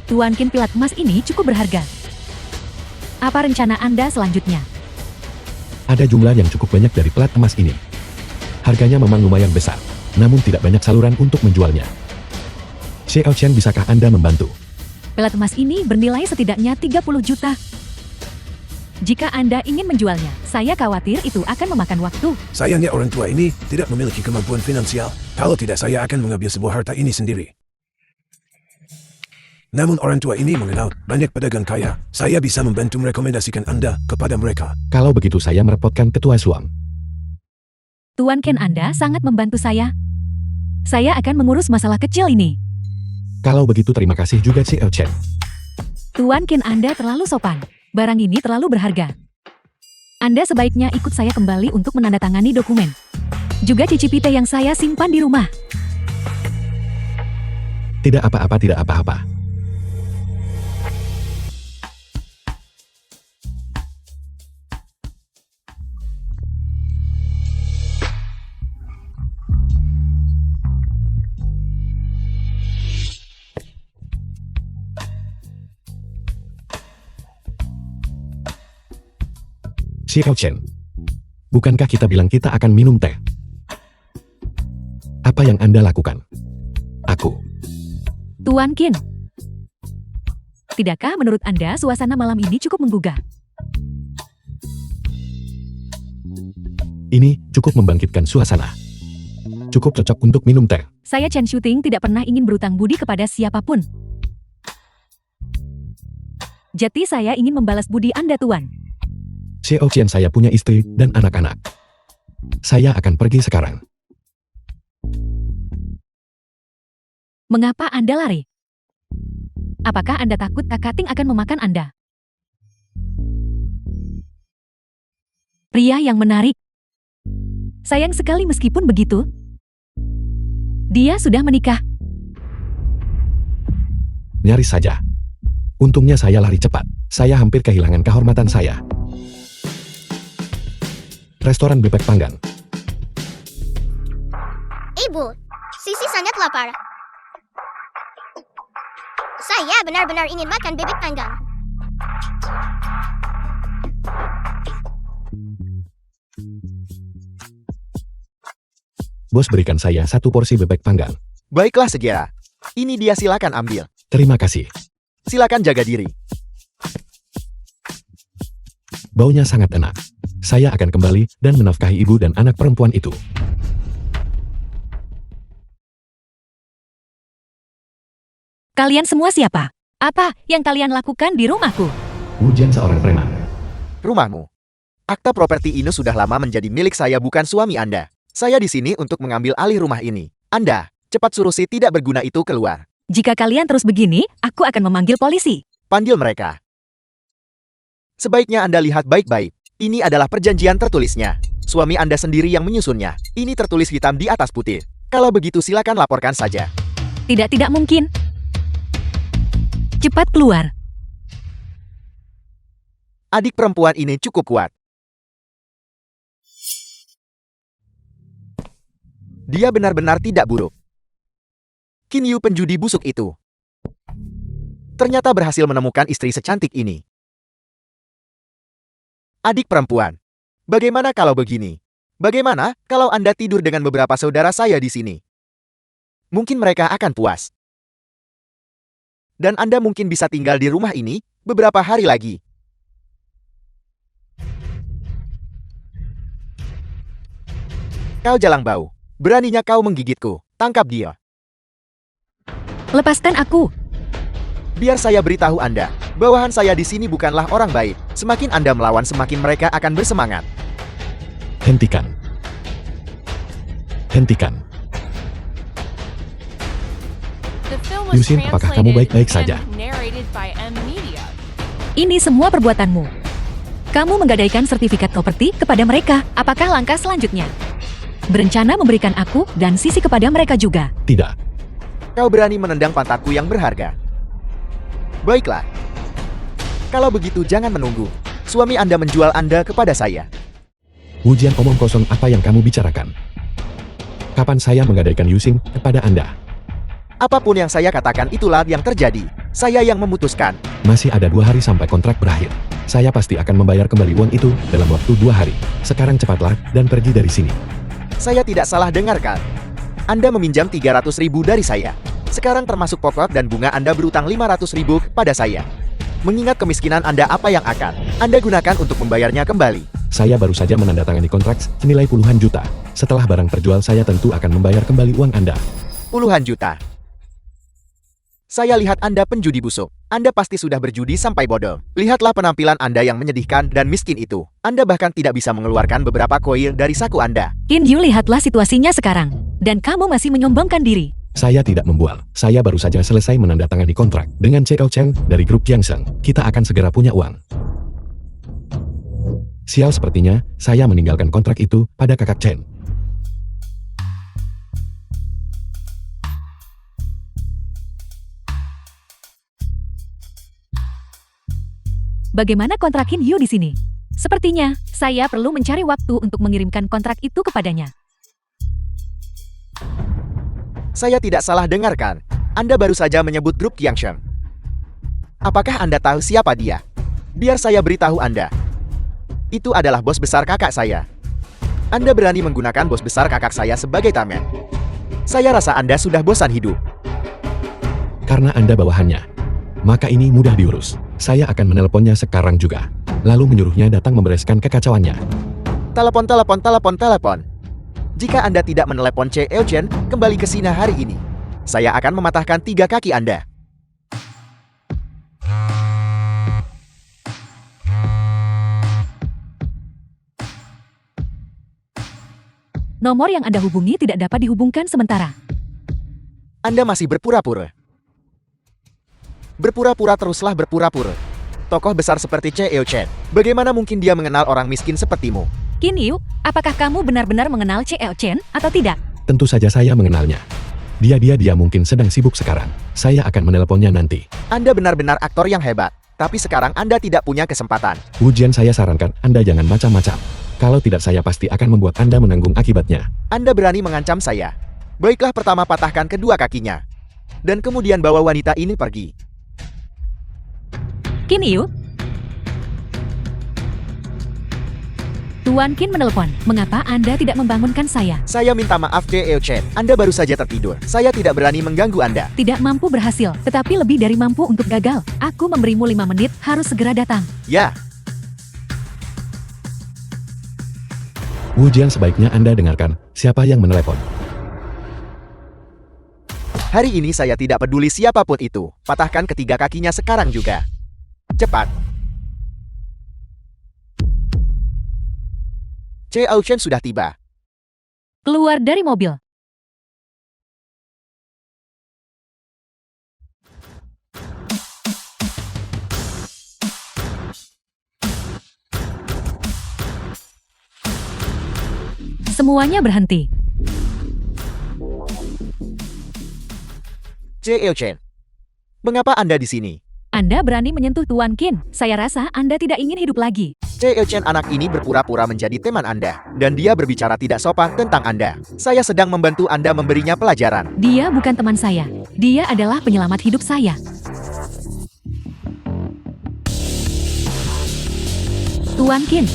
Tuan Qin, pilat emas ini cukup berharga. Apa rencana Anda selanjutnya? ada jumlah yang cukup banyak dari pelat emas ini. Harganya memang lumayan besar, namun tidak banyak saluran untuk menjualnya. Xiao Chen, bisakah Anda membantu? Pelat emas ini bernilai setidaknya 30 juta. Jika Anda ingin menjualnya, saya khawatir itu akan memakan waktu. Sayangnya orang tua ini tidak memiliki kemampuan finansial. Kalau tidak, saya akan mengambil sebuah harta ini sendiri. Namun orang tua ini mengenal banyak pedagang kaya. Saya bisa membantu merekomendasikan Anda kepada mereka. Kalau begitu saya merepotkan ketua Suang. Tuan Ken, Anda sangat membantu saya. Saya akan mengurus masalah kecil ini. Kalau begitu terima kasih juga Xiao Chen. Tuan Ken, Anda terlalu sopan. Barang ini terlalu berharga. Anda sebaiknya ikut saya kembali untuk menandatangani dokumen. Juga cicipi teh yang saya simpan di rumah. Tidak apa-apa, tidak apa-apa. Xiao Chen, bukankah kita bilang kita akan minum teh? Apa yang Anda lakukan? Aku. Tuan Qin, tidakkah menurut Anda suasana malam ini cukup menggugah? Ini cukup membangkitkan suasana. Cukup cocok untuk minum teh. Saya Chen Shuting tidak pernah ingin berutang budi kepada siapapun. Jadi saya ingin membalas budi Anda, Tuan. Xiao Chen, saya punya istri dan anak-anak. Saya akan pergi sekarang. Mengapa Anda lari? Apakah Anda takut Kakating akan memakan Anda? Pria yang menarik. Sayang sekali meskipun begitu. Dia sudah menikah. Nyaris saja. Untungnya saya lari cepat. Saya hampir kehilangan kehormatan saya. Restoran bebek panggang. Ibu, Sisi sangat lapar. Saya benar-benar ingin makan bebek panggang. Bos, berikan saya 1 porsi bebek panggang. Baiklah segera. Ini dia, silakan ambil. Terima kasih. Silakan jaga diri. Baunya sangat enak. Saya akan kembali dan menafkahi ibu dan anak perempuan itu. Kalian semua siapa? Apa yang kalian lakukan di rumahku? Hujan seorang preman. Rumahmu. Akta properti ini sudah lama menjadi milik saya, bukan suami Anda. Saya di sini untuk mengambil alih rumah ini. Anda, cepat suruh si tidak berguna itu keluar. Jika kalian terus begini, aku akan memanggil polisi. Panggil mereka. Sebaiknya Anda lihat baik-baik. Ini adalah perjanjian tertulisnya. Suami Anda sendiri yang menyusunnya. Ini tertulis hitam di atas putih. Kalau begitu silakan laporkan saja. Tidak mungkin. Cepat keluar. Adik perempuan ini cukup kuat. Dia benar-benar tidak buruk. Qin Yu penjudi busuk itu ternyata berhasil menemukan istri secantik ini. Adik perempuan, bagaimana kalau begini? Bagaimana kalau Anda tidur dengan beberapa saudara saya di sini? Mungkin mereka akan puas. Dan Anda mungkin bisa tinggal di rumah ini beberapa hari lagi. Kau jalang bau. Beraninya kau menggigitku. Tangkap dia. Lepaskan aku. Biar saya beritahu Anda, bawahan saya di sini bukanlah orang baik. Semakin Anda melawan, semakin mereka akan bersemangat. Hentikan. Hentikan. The film was Yusin, apakah kamu translated baik-baik saja? and narrated by M Media. Ini semua perbuatanmu. Kamu menggadaikan sertifikat properti kepada mereka. Apakah langkah selanjutnya? Berencana memberikan aku dan Sisi kepada mereka juga. Tidak. Kau berani menendang pantatku yang berharga. Baiklah. Kalau begitu jangan menunggu. Suami Anda menjual Anda kepada saya. Ujian omong kosong apa yang kamu bicarakan? Kapan saya menggadaikan Yusin kepada Anda? Apapun yang saya katakan itulah yang terjadi. Saya yang memutuskan. Masih ada 2 hari sampai kontrak berakhir. Saya pasti akan membayar kembali uang itu dalam waktu 2 hari. Sekarang cepatlah dan pergi dari sini. Saya tidak salah dengarkan. Anda meminjam 300.000 dari saya. Sekarang termasuk pokok dan bunga Anda berutang 500.000 pada saya. Mengingat kemiskinan Anda, apa yang akan Anda gunakan untuk membayarnya kembali? Saya baru saja menandatangani kontrak senilai puluhan juta. Setelah barang terjual, saya tentu akan membayar kembali uang Anda. Puluhan juta. Saya lihat Anda penjudi busuk. Anda pasti sudah berjudi sampai bodoh. Lihatlah penampilan Anda yang menyedihkan dan miskin itu. Anda bahkan tidak bisa mengeluarkan beberapa koin dari saku Anda. Qin Yu, lihatlah situasinya sekarang. Dan kamu masih menyombongkan diri. Saya tidak membual. Saya baru saja selesai menandatangani kontrak dengan Chao Chen dari grup Jiangsheng. Kita akan segera punya uang. Sial, sepertinya saya meninggalkan kontrak itu pada kakak Chen. Bagaimana kontrak Qin Yu di sini? Sepertinya, saya perlu mencari waktu untuk mengirimkan kontrak itu kepadanya. Saya tidak salah dengarkan. Anda baru saja menyebut grup Jiangsheng. Apakah Anda tahu siapa dia? Biar saya beritahu Anda. Itu adalah bos besar kakak saya. Anda berani menggunakan bos besar kakak saya sebagai tameng. Saya rasa Anda sudah bosan hidup. Karena Anda bawahannya, maka ini mudah diurus. Saya akan menelponnya sekarang juga. Lalu menyuruhnya datang membereskan kekacauannya. Telepon. Jika Anda tidak menelepon Chao Chen kembali ke sini hari ini, saya akan mematahkan 3 kaki Anda. Nomor yang Anda hubungi tidak dapat dihubungkan sementara. Anda masih berpura-pura. Berpura-pura, teruslah berpura-pura. Tokoh besar seperti Chao Chen, bagaimana mungkin dia mengenal orang miskin sepertimu? Qin Yu, apakah kamu benar-benar mengenal Chao Chen atau tidak? Tentu saja saya mengenalnya. Dia mungkin sedang sibuk sekarang. Saya akan menelponnya nanti. Anda benar-benar aktor yang hebat, tapi sekarang Anda tidak punya kesempatan. Ujian, saya sarankan Anda jangan macam-macam. Kalau tidak, saya pasti akan membuat Anda menanggung akibatnya. Anda berani mengancam saya. Baiklah, pertama patahkan kedua kakinya. Dan kemudian bawa wanita ini pergi. Qin Yu? Tuan Qin menelepon. Mengapa Anda tidak membangunkan saya? Saya minta maaf Chao Chen. Anda baru saja tertidur. Saya tidak berani mengganggu Anda. Tidak mampu berhasil, tetapi lebih dari mampu untuk gagal. Aku memberimu 5 menit, harus segera datang. Ya, Ujian, sebaiknya Anda dengarkan siapa yang menelepon. hari ini saya tidak peduli siapapun itu. Patahkan ketiga kakinya sekarang juga. Cepat. Chao Chen sudah tiba. Keluar dari mobil. Semuanya berhenti. J.L. Chen. Mengapa Anda di sini? Anda berani menyentuh Tuan Qin. Saya rasa Anda tidak ingin hidup lagi. J.L. Chen anak ini berpura-pura menjadi teman Anda. Dan dia berbicara tidak sopan tentang Anda. Saya sedang membantu Anda memberinya pelajaran. Dia bukan teman saya. Dia adalah penyelamat hidup saya. Tuan Qin.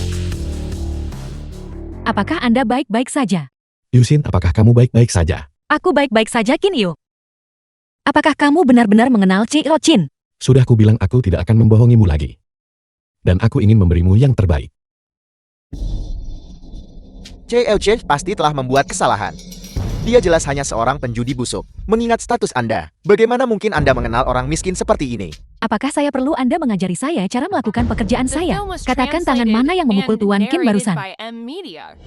Apakah Anda baik-baik saja? Yusin, apakah kamu baik-baik saja? Aku baik-baik saja, Qin Yu. Apakah kamu benar-benar mengenal J.L. Chen? Sudah kubilang aku tidak akan membohongimu lagi. Dan aku ingin memberimu yang terbaik. J.L. Chen pasti telah membuat kesalahan. Dia jelas hanya seorang penjudi busuk. Mengingat status Anda, bagaimana mungkin Anda mengenal orang miskin seperti ini? Apakah saya perlu Anda mengajari saya cara melakukan pekerjaan The saya? film was Katakan tangan translated mana yang memukul and Tuan Qin narrated barusan. by M Media.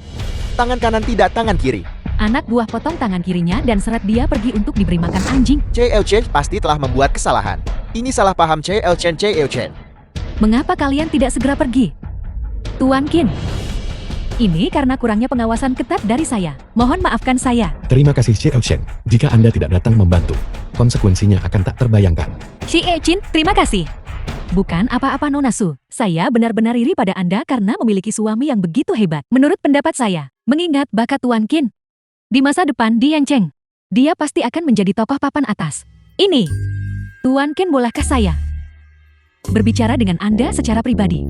Tangan kanan tidak tangan kiri. Anak buah potong tangan kirinya dan seret dia pergi untuk diberi makan anjing. J.L. Chen pasti telah membuat kesalahan. Ini salah paham J.L. Chen. Mengapa kalian tidak segera pergi? Tuan Qin. Ini karena kurangnya pengawasan ketat dari saya. Mohon maafkan saya. Terima kasih J.L. Chen. Jika Anda tidak datang membantu, konsekuensinya akan tak terbayangkan. J.L. Chen, terima kasih. Bukan apa-apa Nona Su. Saya benar-benar iri pada Anda karena memiliki suami yang begitu hebat. Menurut pendapat saya, mengingat bakat Tuan Qin, di masa depan di Yancheng, dia pasti akan menjadi tokoh papan atas. Ini, Tuan Qin bolehkah saya berbicara dengan Anda secara pribadi?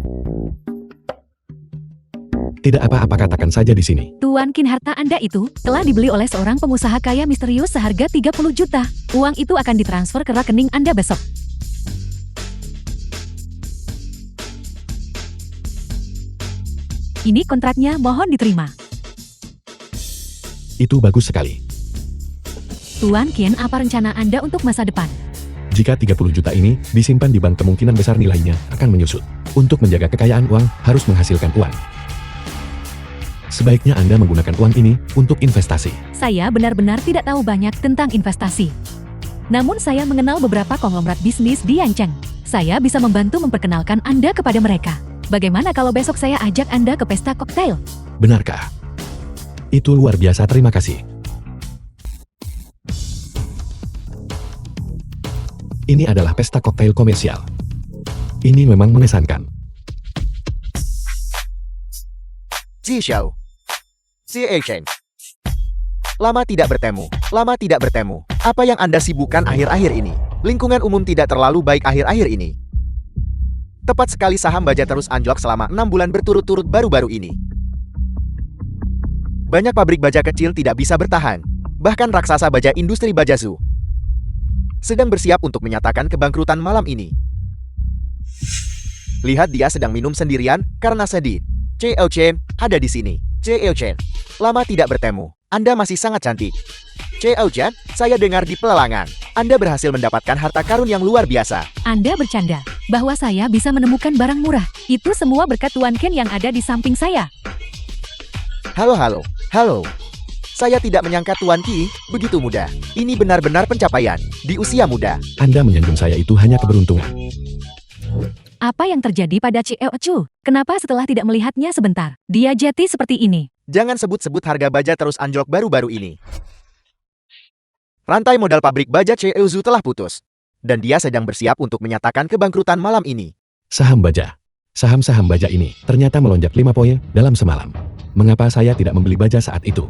Tidak apa-apa, katakan saja di sini. Tuan Qin, harta Anda itu telah dibeli oleh seorang pengusaha kaya misterius seharga 30 juta. Uang itu akan ditransfer ke rekening Anda besok. Ini kontraknya, mohon diterima. Itu bagus sekali. Tuan Qin, apa rencana Anda untuk masa depan? Jika 30 juta ini disimpan di bank, kemungkinan besar nilainya akan menyusut. Untuk menjaga kekayaan uang, harus menghasilkan uang. Sebaiknya Anda menggunakan uang ini untuk investasi. Saya benar-benar tidak tahu banyak tentang investasi. Namun saya mengenal beberapa konglomerat bisnis di Yancheng. Saya bisa membantu memperkenalkan Anda kepada mereka. Bagaimana kalau besok saya ajak Anda ke pesta koktail? Benarkah? Itu luar biasa, terima kasih. Ini adalah pesta koktail komersial. Ini memang mengesankan. Ji Xiao. J.L. Chen. Lama tidak bertemu. Apa yang Anda sibukkan akhir-akhir ini? Lingkungan umum tidak terlalu baik akhir-akhir ini. Tepat sekali, saham baja terus anjlok selama 6 bulan berturut-turut baru-baru ini. Banyak pabrik baja kecil tidak bisa bertahan. Bahkan raksasa baja industri baja Zhu sedang bersiap untuk menyatakan kebangkrutan malam ini. Lihat, dia sedang minum sendirian karena sedih. J.L. Chen ada di sini. J.L. Chen, lama tidak bertemu. Anda masih sangat cantik. J.L. Chen, saya dengar di pelelangan Anda berhasil mendapatkan harta karun yang luar biasa. Anda bercanda bahwa saya bisa menemukan barang murah. Itu semua berkat Tuan Qin yang ada di samping saya. Halo. Saya tidak menyangka Tuan Qi begitu muda. Ini benar-benar pencapaian di usia muda. Anda menyanjung saya itu hanya keberuntungan. Apa yang terjadi pada J.L. Chu? Kenapa setelah tidak melihatnya sebentar, dia jati seperti ini? Jangan sebut-sebut harga baja terus anjlok baru-baru ini. Rantai modal pabrik baja J.L. Zhu telah putus. Dan dia sedang bersiap untuk menyatakan kebangkrutan malam ini. Saham baja. Saham-saham baja ini ternyata melonjak 5 poin dalam semalam. Mengapa saya tidak membeli baja saat itu?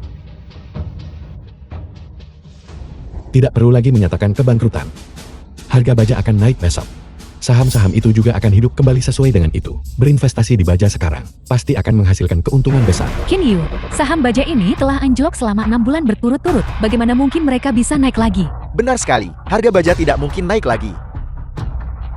Tidak perlu lagi menyatakan kebangkrutan. Harga baja akan naik besok. Saham-saham itu juga akan hidup kembali sesuai dengan itu. Berinvestasi di baja sekarang pasti akan menghasilkan keuntungan besar. Qin Yu, saham baja ini telah anjlok selama 6 bulan berturut-turut. Bagaimana mungkin mereka bisa naik lagi? Benar sekali, harga baja tidak mungkin naik lagi.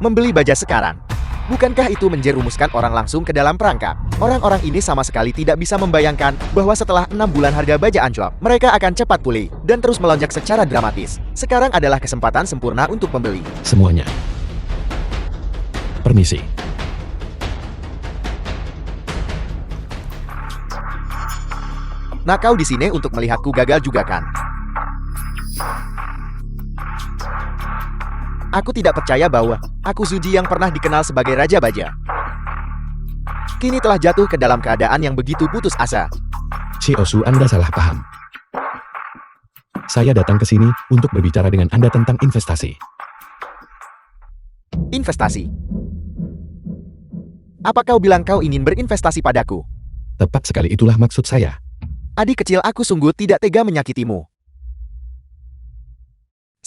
Membeli baja sekarang, bukankah itu menjerumuskan orang langsung ke dalam perangkap? Orang-orang ini sama sekali tidak bisa membayangkan bahwa setelah 6 bulan harga baja anjlok, mereka akan cepat pulih dan terus melonjak secara dramatis. Sekarang adalah kesempatan sempurna untuk membeli. Semuanya. Permisi. Nah, kau di sini untuk melihatku gagal juga kan? Aku tidak percaya bahwa aku Zuji yang pernah dikenal sebagai Raja Baja kini telah jatuh ke dalam keadaan yang begitu putus asa. Si Osu, Anda salah paham. Saya datang ke sini untuk berbicara dengan Anda tentang investasi. Investasi. Apa kau bilang kau ingin berinvestasi padaku? Tepat sekali, itulah maksud saya. Adik kecil, aku sungguh tidak tega menyakitimu.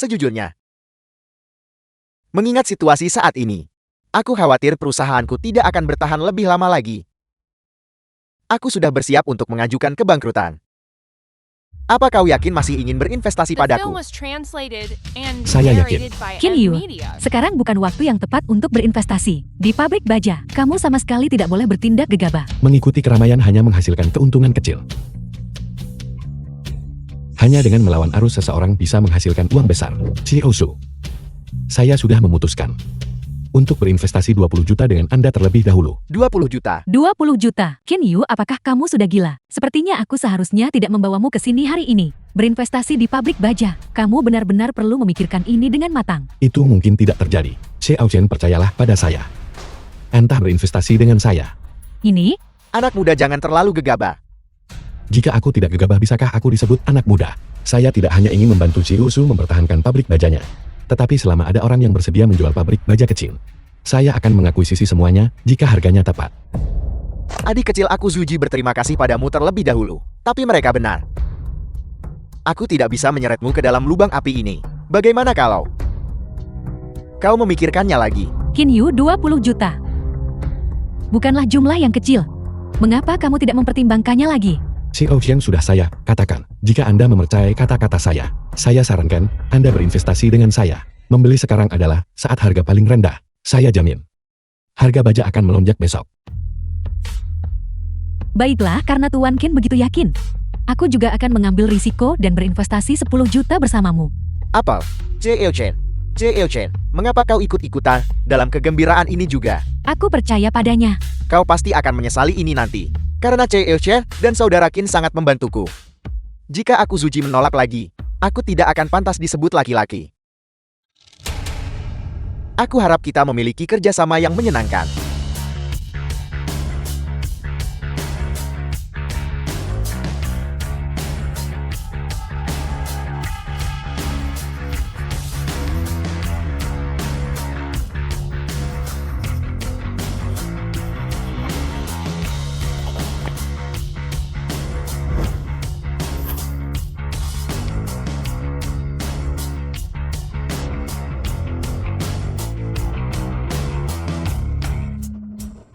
Sejujurnya, mengingat situasi saat ini, aku khawatir perusahaanku tidak akan bertahan lebih lama lagi. Aku sudah bersiap untuk mengajukan kebangkrutan. Apa kau yakin masih ingin berinvestasi The film padaku? was translated and Saya yakin. narrated by Qin Ev Yu, Media. sekarang bukan waktu yang tepat untuk berinvestasi. Di pabrik baja, kamu sama sekali tidak boleh bertindak gegabah. Mengikuti keramaian hanya menghasilkan keuntungan kecil. Hanya dengan melawan arus seseorang bisa menghasilkan uang besar. Si Osu, saya sudah memutuskan untuk berinvestasi 20 juta dengan Anda terlebih dahulu. 20 juta. 20 juta. Qin Yu, apakah kamu sudah gila? Sepertinya aku seharusnya tidak membawamu ke sini hari ini. Berinvestasi di pabrik baja. Kamu benar-benar perlu memikirkan ini dengan matang. Itu mungkin tidak terjadi. Xiao Chen, percayalah pada saya. Entah berinvestasi dengan saya. Ini, Anak muda, jangan terlalu gegabah. Jika aku tidak gegabah, bisakah aku disebut anak muda? Saya tidak hanya ingin membantu Si Usu mempertahankan pabrik bajanya. Tetapi selama ada orang yang bersedia menjual pabrik baja kecil, saya akan mengakuisisi semuanya jika harganya tepat. Adik kecil, aku Zuji berterima kasih padamu terlebih dahulu. Tapi mereka benar. Aku tidak bisa menyeretmu ke dalam lubang api ini. Bagaimana kalau kau memikirkannya lagi? Qin Yu, 20 juta. Bukanlah jumlah yang kecil. Mengapa kamu tidak mempertimbangkannya lagi? Xiao Chen, sudah saya katakan, jika Anda mempercayai kata-kata saya sarankan Anda berinvestasi dengan saya. Membeli sekarang adalah saat harga paling rendah. Saya jamin, harga baja akan melonjak besok. Baiklah, karena Tuan Qin begitu yakin. Aku juga akan mengambil risiko dan berinvestasi 10 juta bersamamu. Apel, Xiao Chen, mengapa kau ikut-ikutan dalam kegembiraan ini juga? Aku percaya padanya. Kau pasti akan menyesali ini nanti. Karena Xiao Chen dan saudara Qin sangat membantuku. Jika aku Zuji menolak lagi, aku tidak akan pantas disebut laki-laki. Aku harap kita memiliki kerjasama yang menyenangkan.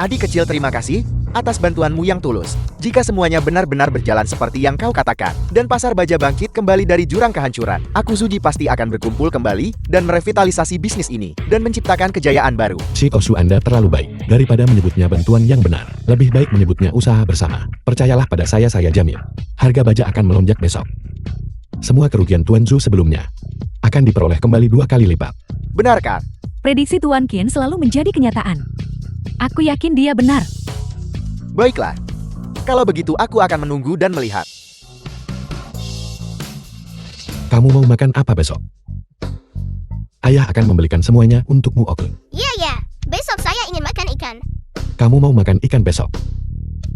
Adik kecil, terima kasih atas bantuanmu yang tulus. Jika semuanya benar-benar berjalan seperti yang kau katakan, dan pasar baja bangkit kembali dari jurang kehancuran, aku Zuji pasti akan berkumpul kembali dan merevitalisasi bisnis ini, dan menciptakan kejayaan baru. Si Osu, Anda terlalu baik. Daripada menyebutnya bantuan yang benar, lebih baik menyebutnya usaha bersama. Percayalah pada saya jamin, harga baja akan melonjak besok. Semua kerugian Tuan Zhu sebelumnya akan diperoleh kembali 2 kali lipat. Benarkah? Prediksi Tuan Qin selalu menjadi kenyataan. Aku yakin dia benar. Baiklah. Kalau begitu aku akan menunggu dan melihat. Kamu mau makan apa besok? Ayah akan membelikan semuanya untukmu, Oke. Ya. Besok saya ingin makan ikan. Kamu mau makan ikan besok?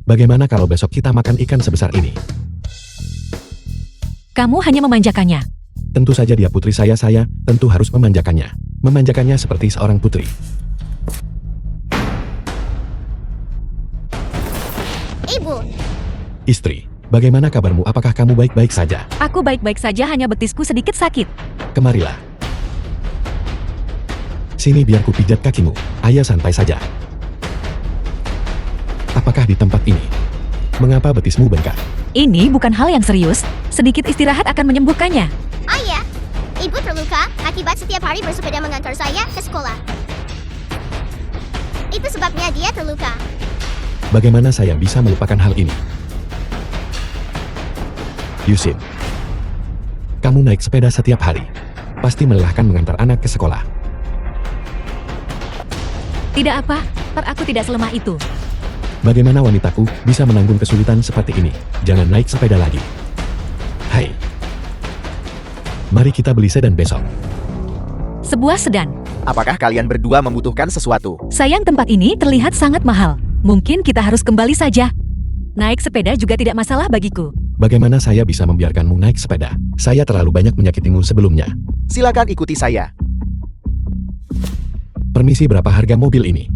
Bagaimana kalau besok kita makan ikan sebesar ini? Kamu hanya memanjakannya. Tentu saja dia putri saya tentu harus memanjakannya. Memanjakannya seperti seorang putri. Ibu, Istri, bagaimana kabarmu? Apakah kamu baik-baik saja? Aku baik-baik saja, hanya betisku sedikit sakit. Kemarilah. Sini biar ku pijat kakimu. Ayah, santai saja. Apakah di tempat ini? Mengapa betismu bengkak? Ini bukan hal yang serius. Sedikit istirahat akan menyembuhkannya. ayah. Ibu terluka akibat setiap hari bersepeda mengantar saya ke sekolah. Itu sebabnya dia terluka. Bagaimana saya bisa melupakan hal ini? Yusin, kamu naik sepeda setiap hari. Pasti melelahkan mengantar anak ke sekolah. Tidak apa, aku tidak selemah itu. Bagaimana wanitaku bisa menanggung kesulitan seperti ini? Jangan naik sepeda lagi. Hai. Mari kita beli sedan besok. Sebuah sedan. Apakah kalian berdua membutuhkan sesuatu? Sayang, tempat ini terlihat sangat mahal. Mungkin kita harus kembali saja. Naik sepeda juga tidak masalah bagiku. Bagaimana saya bisa membiarkanmu naik sepeda? Saya terlalu banyak menyakitimu sebelumnya. Silakan ikuti saya. Permisi, berapa harga mobil ini?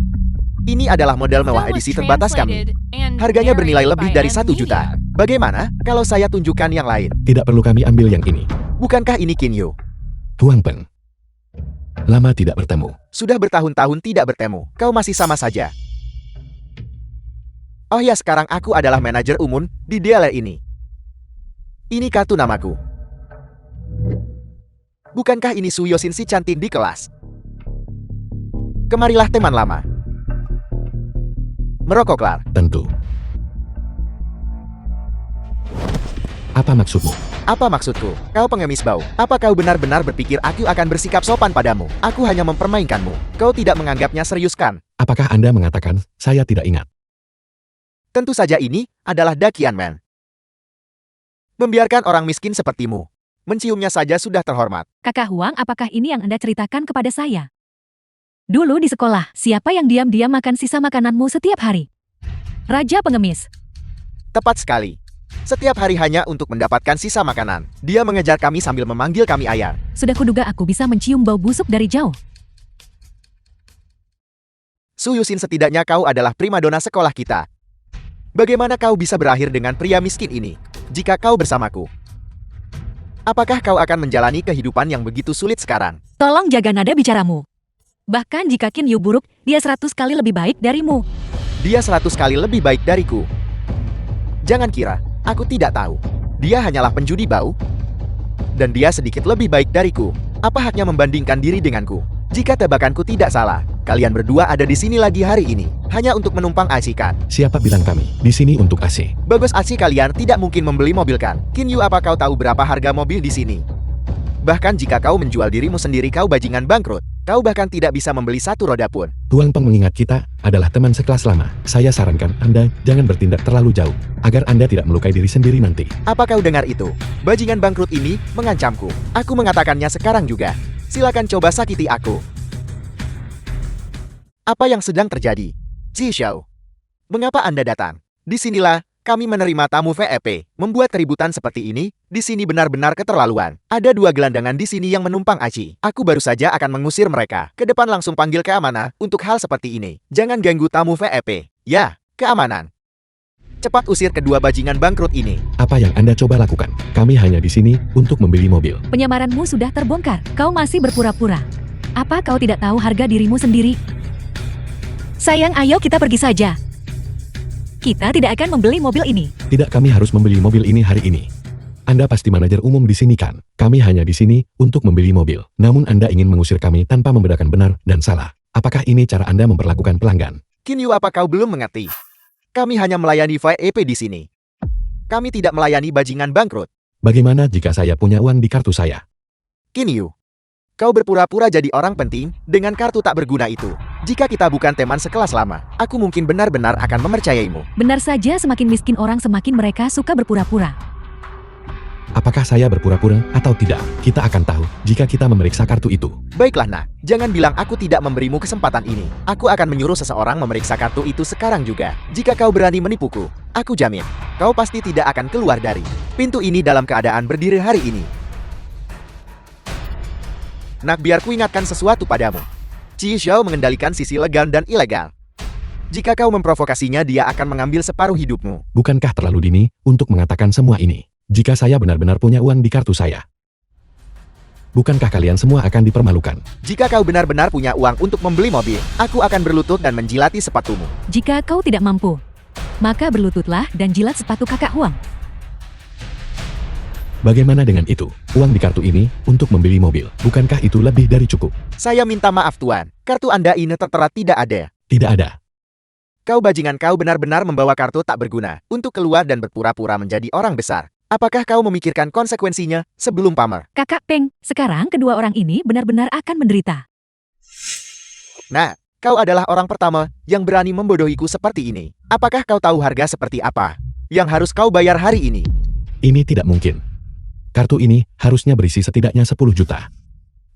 Ini adalah model The mewah film was edisi terbatas kami. translated and Harganya bernilai narrated lebih by dari 1 Amnesia. juta. Bagaimana kalau saya tunjukkan yang lain? Tidak perlu kami ambil yang ini. Bukankah ini Kinyu? Huang Peng. Lama tidak bertemu. Sudah bertahun-tahun tidak bertemu. Kau masih sama saja. Oh ya, sekarang aku adalah manajer umum di DLR ini. Ini kartu namaku. Bukankah ini Su Yosin si cantik di kelas? Kemarilah teman lama. Merokoklah. Tentu. Apa maksudmu? Apa maksudku? Kau pengemis bau. Apa kau benar-benar berpikir aku akan bersikap sopan padamu? Aku hanya mempermainkanmu. Kau tidak menganggapnya serius kan? Apakah Anda mengatakan saya tidak ingat? Tentu saja ini adalah Dakian Man. Membiarkan orang miskin sepertimu. Menciumnya saja sudah terhormat. Kakak Huang, apakah ini yang Anda ceritakan kepada saya? Dulu di sekolah, siapa yang diam-diam makan sisa makananmu setiap hari? Raja pengemis. Tepat sekali. Setiap hari hanya untuk mendapatkan sisa makanan. Dia mengejar kami sambil memanggil kami ayah. Sudah kuduga aku bisa mencium bau busuk dari jauh. Su Yusin, setidaknya kau adalah primadona sekolah kita. Bagaimana kau bisa berakhir dengan pria miskin ini? Jika kau bersamaku, apakah kau akan menjalani kehidupan yang begitu sulit sekarang? Tolong jaga nada bicaramu. Bahkan jika Kinyu buruk, dia 100 kali lebih baik darimu. Dia 100 kali lebih baik dariku. Jangan kira aku tidak tahu. Dia hanyalah penjudi bau. Dan dia sedikit lebih baik dariku. Apa haknya membandingkan diri denganku? Jika tebakanku tidak salah, kalian berdua ada di sini lagi hari ini hanya untuk menumpang AC kan? Siapa bilang kami di sini untuk AC? Bagus, AC kalian tidak mungkin membeli mobil kan? Kinyu, apa kau tahu berapa harga mobil di sini? Bahkan jika kau menjual dirimu sendiri, kau bajingan bangkrut. Kau bahkan tidak bisa membeli satu roda pun. Huang Peng mengingat kita adalah teman sekelas lama. Saya sarankan Anda jangan bertindak terlalu jauh, agar Anda tidak melukai diri sendiri nanti. Apa kau dengar itu? Bajingan bangkrut ini mengancamku. Aku mengatakannya sekarang juga. Silakan coba sakiti aku. Apa yang sedang terjadi? Ji Xiao, mengapa Anda datang? Disinilah kami menerima tamu VIP. Membuat keributan seperti ini di sini benar-benar keterlaluan. Ada 2 gelandangan di sini yang menumpang aci. Aku baru saja akan mengusir mereka. Ke depan langsung panggil keamanan untuk hal seperti ini. Jangan ganggu tamu VIP. Ya, keamanan. Cepat usir kedua bajingan bangkrut ini. Apa yang Anda coba lakukan? Kami hanya di sini untuk membeli mobil. Penyamaranmu sudah terbongkar. Kau masih berpura-pura. Apa kau tidak tahu harga dirimu sendiri? Sayang, ayo kita pergi saja. Kita tidak akan membeli mobil ini. Tidak, kami harus membeli mobil ini hari ini. Anda pasti manajer umum di sini kan? Kami hanya di sini untuk membeli mobil. Namun Anda ingin mengusir kami tanpa membedakan benar dan salah. Apakah ini cara Anda memperlakukan pelanggan? Kinyu, apa kau belum mengerti? Kami hanya melayani VIP di sini. Kami tidak melayani bajingan bangkrut. Bagaimana jika saya punya uang di kartu saya? Kinyu, kau berpura-pura jadi orang penting dengan kartu tak berguna itu. Jika kita bukan teman sekelas lama, aku mungkin benar-benar akan mempercayaimu. Benar saja, semakin miskin orang semakin mereka suka berpura-pura. Apakah saya berpura-pura atau tidak? Kita akan tahu jika kita memeriksa kartu itu. Baiklah nak, jangan bilang aku tidak memberimu kesempatan ini. Aku akan menyuruh seseorang memeriksa kartu itu sekarang juga. Jika kau berani menipuku, aku jamin, kau pasti tidak akan keluar dari pintu ini dalam keadaan berdiri hari ini. Nak, biar ku ingatkan sesuatu padamu. Ji Xiao mengendalikan sisi legal dan ilegal. Jika kau memprovokasinya, dia akan mengambil separuh hidupmu. Bukankah terlalu dini untuk mengatakan semua ini? Jika saya benar-benar punya uang di kartu saya, bukankah kalian semua akan dipermalukan? Jika kau benar-benar punya uang untuk membeli mobil, aku akan berlutut dan menjilati sepatumu. Jika kau tidak mampu, maka berlututlah dan jilat sepatu kakak Huang. Bagaimana dengan itu? Uang di kartu ini untuk membeli mobil. Bukankah itu lebih dari cukup? Saya minta maaf tuan, kartu Anda ini tertera tidak ada. Tidak ada. Kau bajingan, kau benar-benar membawa kartu tak berguna untuk keluar dan berpura-pura menjadi orang besar. Apakah kau memikirkan konsekuensinya sebelum pamer? Kakak Peng, sekarang kedua orang ini benar-benar akan menderita. Nah, kau adalah orang pertama yang berani membodohiku seperti ini. Apakah kau tahu harga seperti apa yang harus kau bayar hari ini? Ini tidak mungkin. Kartu ini harusnya berisi setidaknya 10 juta.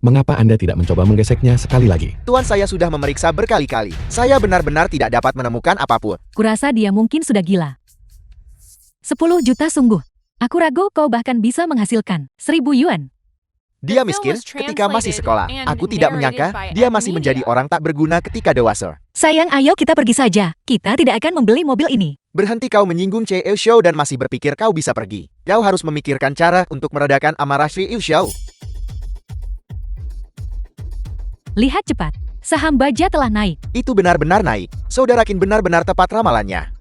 Mengapa Anda tidak mencoba menggeseknya sekali lagi? Tuan, saya sudah memeriksa berkali-kali. Saya benar-benar tidak dapat menemukan apapun. Kurasa dia mungkin sudah gila. 10 juta sungguh. Aku ragu kau bahkan bisa menghasilkan 1.000 yuan. Dia miskin ketika masih sekolah. Aku tidak menyangka dia masih menjadi orang tak berguna ketika dewasa. Sayang, ayo kita pergi saja. Kita tidak akan membeli mobil ini. Berhenti kau menyinggung Chie Xiao dan masih berpikir kau bisa pergi. Kau harus memikirkan cara untuk meredakan amarah Chie Xiao. Lihat cepat. Saham baja telah naik. Itu benar-benar naik. Saudara Qin benar-benar tepat ramalannya.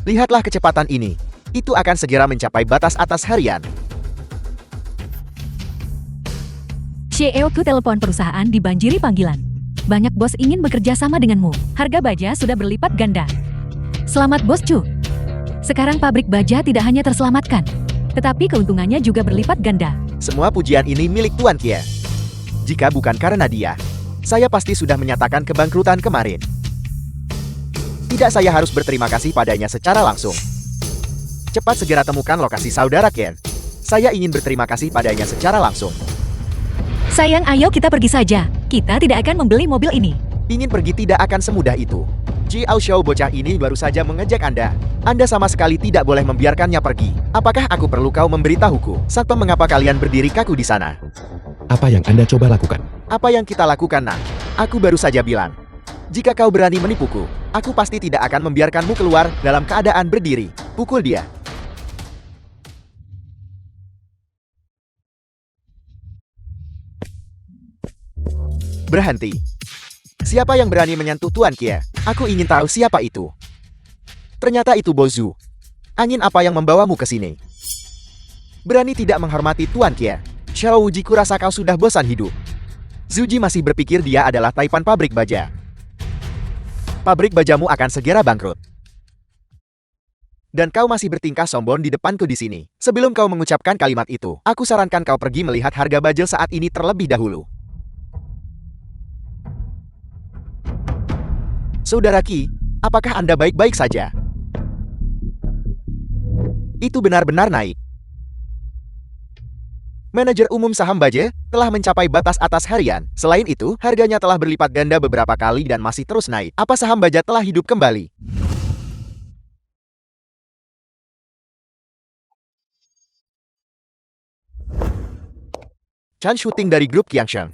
Lihatlah kecepatan ini. Itu akan segera mencapai batas atas harian. CEO ku telepon perusahaan dibanjiri panggilan. Banyak bos ingin bekerja sama denganmu. Harga baja sudah berlipat ganda. Selamat bos Chu. Sekarang pabrik baja tidak hanya terselamatkan, tetapi keuntungannya juga berlipat ganda. Semua pujian ini milik Tuan Kie. Jika bukan karena dia, saya pasti sudah menyatakan kebangkrutan kemarin. Tidak, saya harus berterima kasih padanya secara langsung. Cepat segera temukan lokasi saudara Ken. Saya ingin berterima kasih padanya secara langsung. Sayang, ayo kita pergi saja. Kita tidak akan membeli mobil ini. Ingin pergi tidak akan semudah itu. Jiao Xiao bocah ini baru saja mengejek Anda. Anda sama sekali tidak boleh membiarkannya pergi. Apakah aku perlu kau memberitahuku? Satpam, mengapa kalian berdiri kaku di sana? Apa yang Anda coba lakukan? Apa yang kita lakukan, nak? Aku baru saja bilang. Jika kau berani menipuku, aku pasti tidak akan membiarkanmu keluar dalam keadaan berdiri. Pukul dia. Berhenti. Siapa yang berani menyentuh Tuan Kie? Aku ingin tahu siapa itu. Ternyata itu Bozu. Angin apa yang membawamu ke sini? Berani tidak menghormati Tuan Kie. Xiao Wuji, kurasa kau sudah bosan hidup. Zuji masih berpikir dia adalah taipan pabrik baja. Pabrik bajamu akan segera bangkrut. Dan kau masih bertingkah sombong di depanku di sini. Sebelum kau mengucapkan kalimat itu, aku sarankan kau pergi melihat harga bajel saat ini terlebih dahulu. Saudara Qi, apakah Anda baik-baik saja? Itu benar-benar naik. Manajer umum saham baja telah mencapai batas atas harian. Selain itu, harganya telah berlipat ganda beberapa kali dan masih terus naik. Apa saham baja telah hidup kembali? Chan Shooting dari grup Qiangsheng.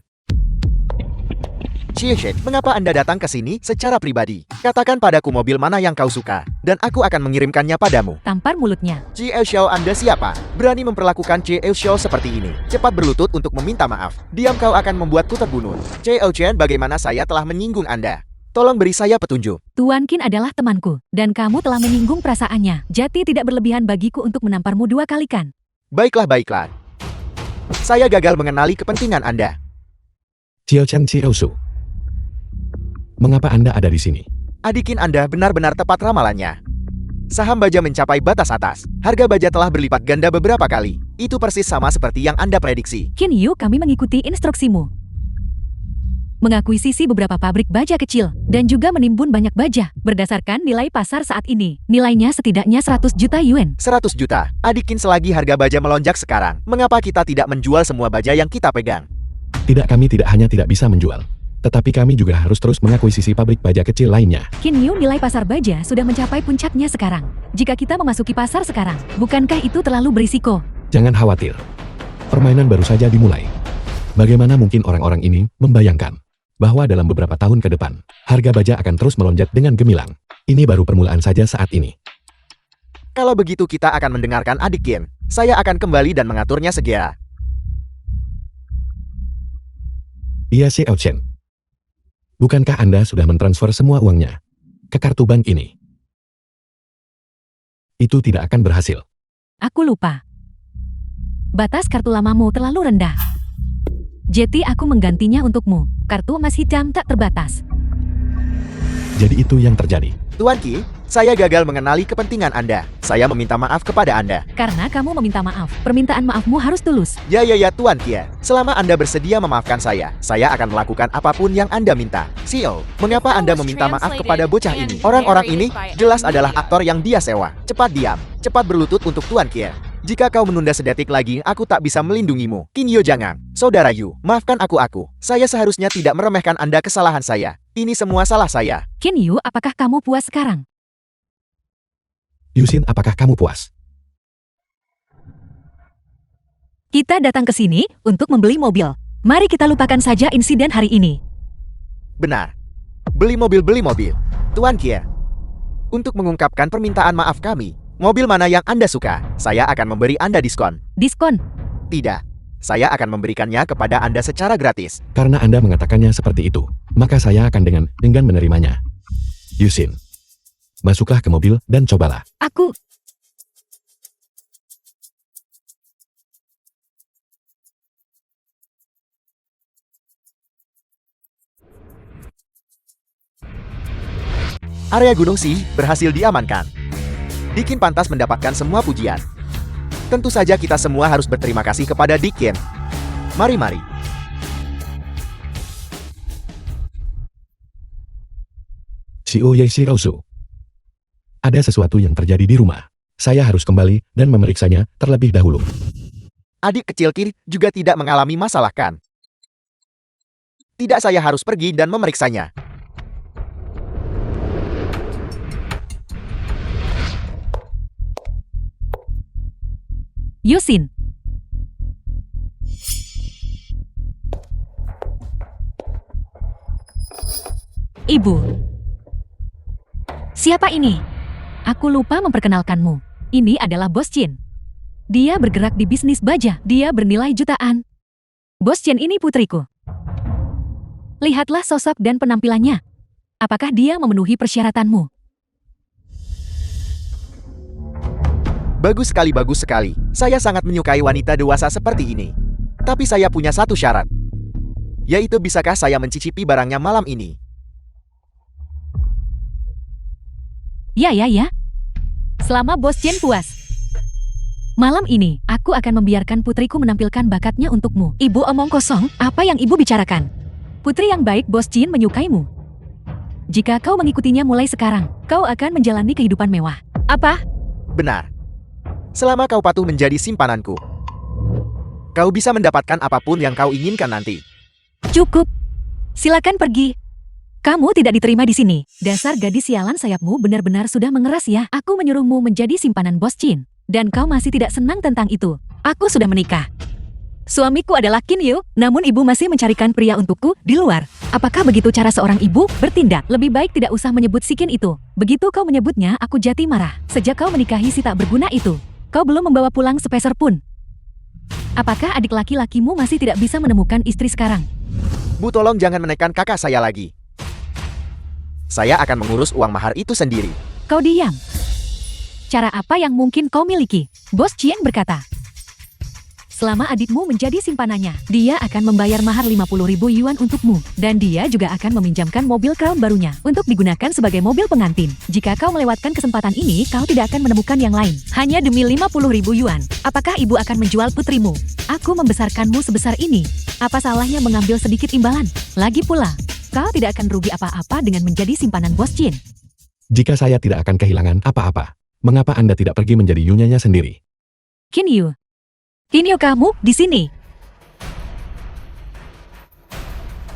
Xie, mengapa Anda datang ke sini secara pribadi? Katakan padaku mobil mana yang kau suka, dan aku akan mengirimkannya padamu. Tampar mulutnya. Chie Xiao, Anda siapa? Berani memperlakukan Chie Xiao seperti ini? Cepat berlutut untuk meminta maaf. Diam, kau akan membuatku terbunuh. Chie Xiao, bagaimana saya telah menyinggung Anda? Tolong beri saya petunjuk. Tuan Qin adalah temanku, dan kamu telah menyinggung perasaannya. Jati tidak berlebihan bagiku untuk menamparmu 2 kali kan? Baiklah, baiklah. Saya gagal mengenali kepentingan Anda. Xiao Chen Xiao Su. Mengapa Anda ada di sini? Adikin Anda benar-benar tepat ramalannya. Saham baja mencapai batas atas. Harga baja telah berlipat ganda beberapa kali. Itu persis sama seperti yang Anda prediksi. Qin Yu, kami mengikuti instruksimu. Mengakuisisi beberapa pabrik baja kecil, dan juga menimbun banyak baja. Berdasarkan nilai pasar saat ini, nilainya setidaknya 100 juta yuan. 100 juta. Adikin, selagi harga baja melonjak sekarang, mengapa kita tidak menjual semua baja yang kita pegang? Tidak, kami tidak hanya tidak bisa menjual, tetapi kami juga harus terus mengakuisisi pabrik baja kecil lainnya. Qin Yu, nilai pasar baja sudah mencapai puncaknya sekarang. Jika kita memasuki pasar sekarang, bukankah itu terlalu berisiko? Jangan khawatir. Permainan baru saja dimulai. Bagaimana mungkin orang-orang ini membayangkan bahwa dalam beberapa tahun ke depan, harga baja akan terus melonjak dengan gemilang. Ini baru permulaan saja saat ini. Kalau begitu kita akan mendengarkan adik Qin. Saya akan kembali dan mengaturnya segera. Iya, Xiao Chen. Bukankah Anda sudah mentransfer semua uangnya ke kartu bank ini? Itu tidak akan berhasil. Aku lupa. Batas kartu lamamu terlalu rendah. Jadi aku menggantinya untukmu. Kartu emas hitam tak terbatas. Jadi itu yang terjadi. Tuan Qi, saya gagal mengenali kepentingan Anda. Saya meminta maaf kepada Anda. Karena kamu meminta maaf, permintaan maafmu harus tulus. Ya, Tuan Qi. Selama Anda bersedia memaafkan saya akan melakukan apapun yang Anda minta. Xiao, mengapa Anda meminta maaf kepada bocah ini? Orang-orang ini jelas adalah aktor yang dia sewa. Cepat diam. Cepat berlutut untuk Tuan Qi. Jika kau menunda sedetik lagi, aku tak bisa melindungimu. Qin Yo, jangan. Saudara Yu, maafkan aku. Saya seharusnya tidak meremehkan Anda, kesalahan saya. Ini semua salah saya. Qin Yu, apakah kamu puas sekarang? Yusin, apakah kamu puas? Kita datang ke sini untuk membeli mobil. Mari kita lupakan saja insiden hari ini. Benar. Beli mobil. Tuan Kier. Untuk mengungkapkan permintaan maaf kami, mobil mana yang Anda suka? Saya akan memberi Anda diskon. Diskon. Tidak. Saya akan memberikannya kepada Anda secara gratis. Karena Anda mengatakannya seperti itu, maka saya akan dengan enggan menerimanya. Yusin, masuklah ke mobil dan cobalah. Aku... Area Gunung Si berhasil diamankan. Dikin pantas mendapatkan semua pujian. Tentu saja kita semua harus berterima kasih kepada Dikin. Mari. Xiao Yexi Rausu. Ada sesuatu yang terjadi di rumah. Saya harus kembali dan memeriksanya terlebih dahulu. Adik kecil Kir juga tidak mengalami masalah kan? Tidak, saya harus pergi dan memeriksanya. Yusin. Ibu. Siapa ini? Aku lupa memperkenalkanmu. Ini adalah Bos Chin. Dia bergerak di bisnis baja. Dia bernilai jutaan. Bos Chin ini putriku. Lihatlah sosok dan penampilannya. Apakah dia memenuhi persyaratanmu? Bagus sekali. Saya sangat menyukai wanita dewasa seperti ini. Tapi saya punya satu syarat. Yaitu bisakah saya mencicipi barangnya malam ini? Ya. Selama Bos Chin puas. Malam ini, aku akan membiarkan putriku menampilkan bakatnya untukmu. Ibu omong kosong, apa yang ibu bicarakan? Putri yang baik Bos Chin menyukaimu. Jika kau mengikutinya mulai sekarang, kau akan menjalani kehidupan mewah. Apa? Benar. Selama kau patuh menjadi simpananku, kau bisa mendapatkan apapun yang kau inginkan nanti. Cukup. Silakan pergi. Kamu tidak diterima di sini. Dasar gadis sialan, sayapmu benar-benar sudah mengeras ya. Aku menyuruhmu menjadi simpanan Bos Chin. Dan kau masih tidak senang tentang itu. Aku sudah menikah. Suamiku adalah Qin Yu, namun ibu masih mencarikan pria untukku di luar. Apakah begitu cara seorang ibu bertindak? Lebih baik tidak usah menyebut si Qin itu. Begitu kau menyebutnya, aku jati marah. Sejak kau menikahi si tak berguna itu, kau belum membawa pulang sepeser pun. Apakah adik laki-lakimu masih tidak bisa menemukan istri sekarang? Bu, tolong jangan menekan kakak saya lagi. Saya akan mengurus uang mahar itu sendiri. Kau diam. Cara apa yang mungkin kau miliki? Bos Chin berkata. Selama adikmu menjadi simpanannya, dia akan membayar mahar 50.000 yuan untukmu. Dan dia juga akan meminjamkan mobil Crown barunya untuk digunakan sebagai mobil pengantin. Jika kau melewatkan kesempatan ini, kau tidak akan menemukan yang lain. Hanya demi 50.000 yuan. Apakah ibu akan menjual putrimu? Aku membesarkanmu sebesar ini. Apa salahnya mengambil sedikit imbalan? Lagi pula, kau tidak akan rugi apa-apa dengan menjadi simpanan Bos Chin. Jika saya tidak akan kehilangan apa-apa, mengapa Anda tidak pergi menjadi yunyanya sendiri? Qin Yu, kamu di sini.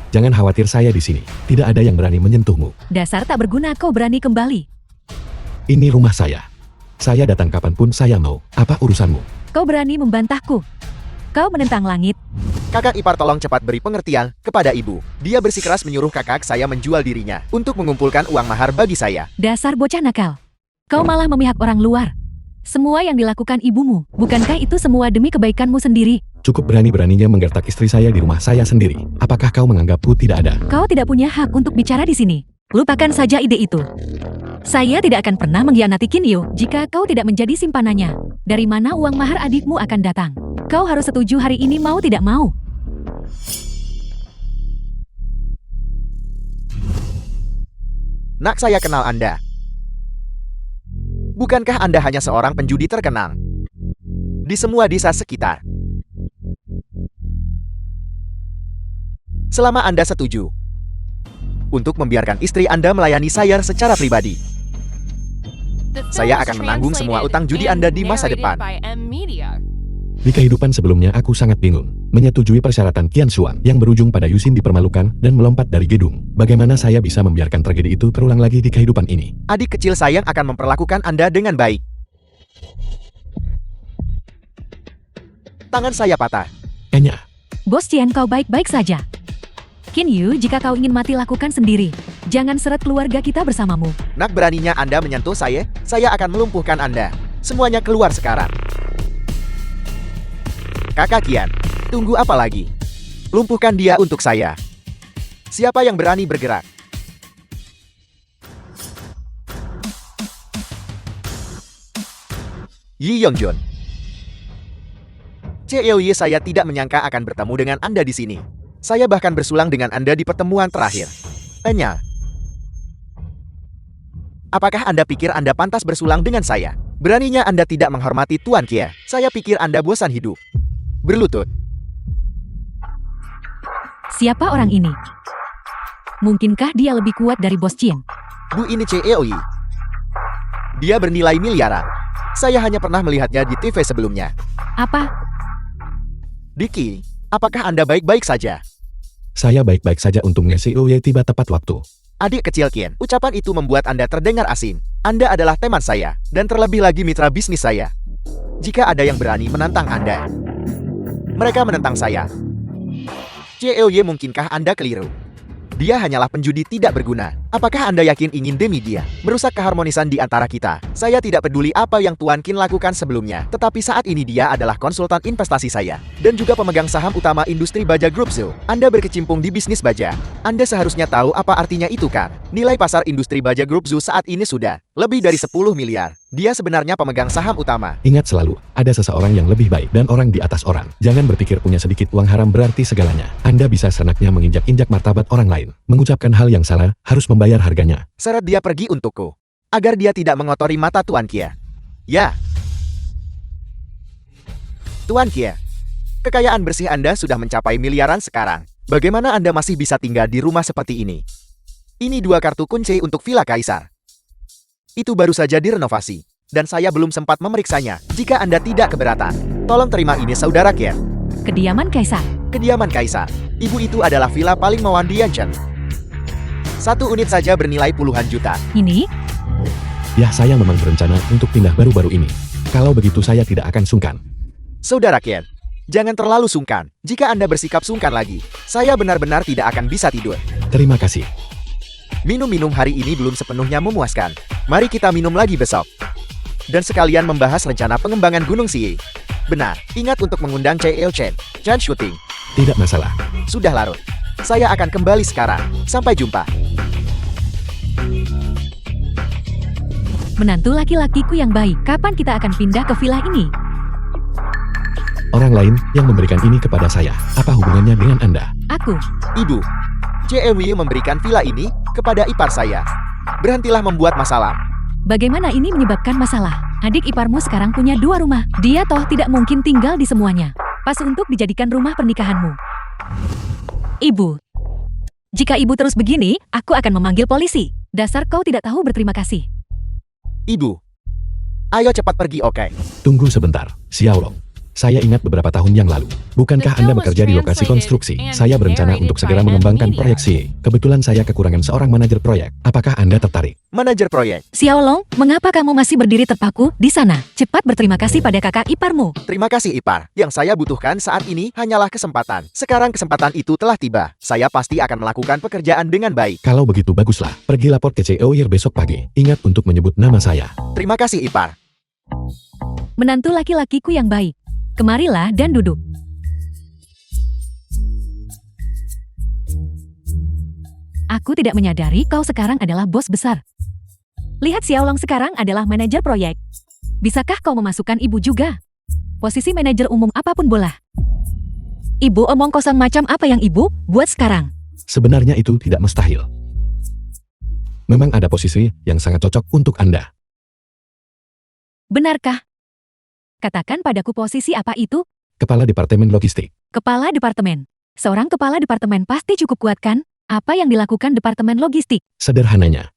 Jangan khawatir, saya di sini. Tidak ada yang berani menyentuhmu. Dasar tak berguna, kau berani kembali. Ini rumah saya. Saya datang kapanpun saya mau. Apa urusanmu? Kau berani membantahku. Kau menentang langit. Kakak ipar, tolong cepat beri pengertian kepada ibu. Dia bersikeras menyuruh kakak saya menjual dirinya untuk mengumpulkan uang mahar bagi saya. Dasar bocah nakal. Kau malah memihak orang luar. Semua yang dilakukan ibumu, bukankah itu semua demi kebaikanmu sendiri? Cukup berani-beraninya menggertak istri saya di rumah saya sendiri. Apakah kau menganggapku tidak ada? Kau tidak punya hak untuk bicara di sini. Lupakan saja ide itu. Saya tidak akan pernah mengkhianati Qin Yu jika kau tidak menjadi simpanannya. Dari mana uang mahar adikmu akan datang? Kau harus setuju hari ini mau tidak mau. Nak, saya kenal Anda. Bukankah Anda hanya seorang penjudi terkenal di semua desa sekitar? Selama Anda setuju untuk membiarkan istri Anda melayani saya secara pribadi, The film saya was akan menanggung semua translated utang judi and Anda di masa narrated depan. by M Media. Di kehidupan sebelumnya aku sangat bingung. Menyetujui persyaratan Qian Xuan yang berujung pada Yusin dipermalukan dan melompat dari gedung. Bagaimana saya bisa membiarkan tragedi itu terulang lagi di kehidupan ini? Adik kecil sayang akan memperlakukan Anda dengan baik. Tangan saya patah. Enya, Bos Chen, kau baik-baik saja. Qin Yu, jika kau ingin mati lakukan sendiri. Jangan seret keluarga kita bersamamu. Nak, beraninya Anda menyentuh saya akan melumpuhkan Anda. Semuanya keluar sekarang. Kakak Qian, tunggu apa lagi? Lumpuhkan dia untuk saya. Siapa yang berani bergerak? Yi Yongjun. Yi, saya tidak menyangka akan bertemu dengan Anda di sini. Saya bahkan bersulang dengan Anda di pertemuan terakhir. Enya, apakah Anda pikir Anda pantas bersulang dengan saya? Beraninya Anda tidak menghormati Tuan Qie. Saya pikir Anda bosan hidup. Berlutut. Siapa orang ini? Mungkinkah dia lebih kuat dari Bos Chen? Bu, ini Yi. Dia bernilai miliaran. Saya hanya pernah melihatnya di TV sebelumnya. Apa? Diki, apakah Anda baik-baik saja? saya baik-baik saja untungnya Xiaoye tiba tepat waktu. Adik kecil Qian, ucapan itu membuat Anda terdengar asing. Anda adalah teman saya, dan terlebih lagi mitra bisnis saya. Jika ada yang berani menantang Anda, mereka menentang saya. Yi, mungkinkah Anda keliru? Dia hanyalah penjudi tidak berguna. Apakah Anda yakin ingin demi dia merusak keharmonisan di antara kita? Saya tidak peduli apa yang Tuan Qin lakukan sebelumnya, tetapi saat ini dia adalah konsultan investasi saya dan juga pemegang saham utama industri baja Group Zhou. Anda berkecimpung di bisnis baja. Anda seharusnya tahu apa artinya itu kan? Nilai pasar industri baja Group Zhou saat ini sudah lebih dari 10 miliar. Dia sebenarnya pemegang saham utama. Ingat selalu, ada seseorang yang lebih baik dan orang di atas orang. Jangan berpikir punya sedikit uang haram berarti segalanya. Anda bisa senaknya menginjak-injak martabat orang lain. Mengucapkan hal yang salah, harus membayar harganya. Seret dia pergi untukku, agar dia tidak mengotori mata Tuan Qie. Ya. Tuan Qie, kekayaan bersih Anda sudah mencapai miliaran sekarang. Bagaimana Anda masih bisa tinggal di rumah seperti ini? Ini 2 kartu kunci untuk Villa Kaisar. Itu baru saja direnovasi, dan saya belum sempat memeriksanya. Jika Anda tidak keberatan, tolong terima ini Saudara Qie. Kediaman Kaisar. Kediaman Kaisar. Ibu itu adalah villa paling mewah di Yanchen. 1 unit saja bernilai puluhan juta. Ini? Ya, saya memang berencana untuk pindah baru-baru ini. Kalau begitu saya tidak akan sungkan. Saudara Qien, jangan terlalu sungkan. Jika Anda bersikap sungkan lagi, saya benar-benar tidak akan bisa tidur. Terima kasih. Minum-minum hari ini belum sepenuhnya memuaskan. Mari kita minum lagi besok. Dan sekalian membahas rencana pengembangan Gunung Xie. Benar, ingat untuk mengundang Cheo Chen. Chan Shooting. Tidak masalah. Sudah larut. Saya akan kembali sekarang. Sampai jumpa. Menantu laki-lakiku yang baik, kapan kita akan pindah ke villa ini? Orang lain yang memberikan ini kepada saya. Apa hubungannya dengan Anda? Aku. Ibu, CMW memberikan villa ini kepada ipar saya. Berhentilah membuat masalah. Bagaimana ini menyebabkan masalah? Adik iparmu sekarang punya 2 rumah. Dia toh tidak mungkin tinggal di semuanya. Pas untuk dijadikan rumah pernikahanmu. Ibu. Jika ibu terus begini, aku akan memanggil polisi. Dasar kau tidak tahu berterima kasih. Ibu, ayo cepat pergi, oke? Tunggu sebentar, Xiaolong. Saya ingat beberapa tahun yang lalu. Bukankah Anda bekerja di lokasi konstruksi? Saya berencana untuk segera mengembangkan proyek Xie. Kebetulan saya kekurangan seorang manajer proyek. Apakah Anda tertarik? Manajer proyek. Xiaolong, mengapa kamu masih berdiri terpaku di sana? Cepat berterima kasih pada kakak iparmu. Terima kasih ipar. Yang saya butuhkan saat ini hanyalah kesempatan. Sekarang kesempatan itu telah tiba. Saya pasti akan melakukan pekerjaan dengan baik. Kalau begitu baguslah. Pergi lapor ke CEO besok pagi. Ingat untuk menyebut nama saya. Terima kasih ipar. Menantu laki-lakiku yang baik. Kemarilah dan duduk. Aku tidak menyadari kau sekarang adalah bos besar. Lihat Xiaolong sekarang adalah manajer proyek. Bisakah kau memasukkan ibu juga? Posisi manajer umum apapun bola. Ibu omong kosong macam apa yang ibu buat sekarang? Sebenarnya itu tidak mustahil. Memang ada posisi yang sangat cocok untuk Anda. Benarkah? Katakan padaku posisi apa itu? Kepala Departemen Logistik. Kepala Departemen. Seorang kepala departemen pasti cukup kuat kan? Apa yang dilakukan Departemen Logistik? Sederhananya,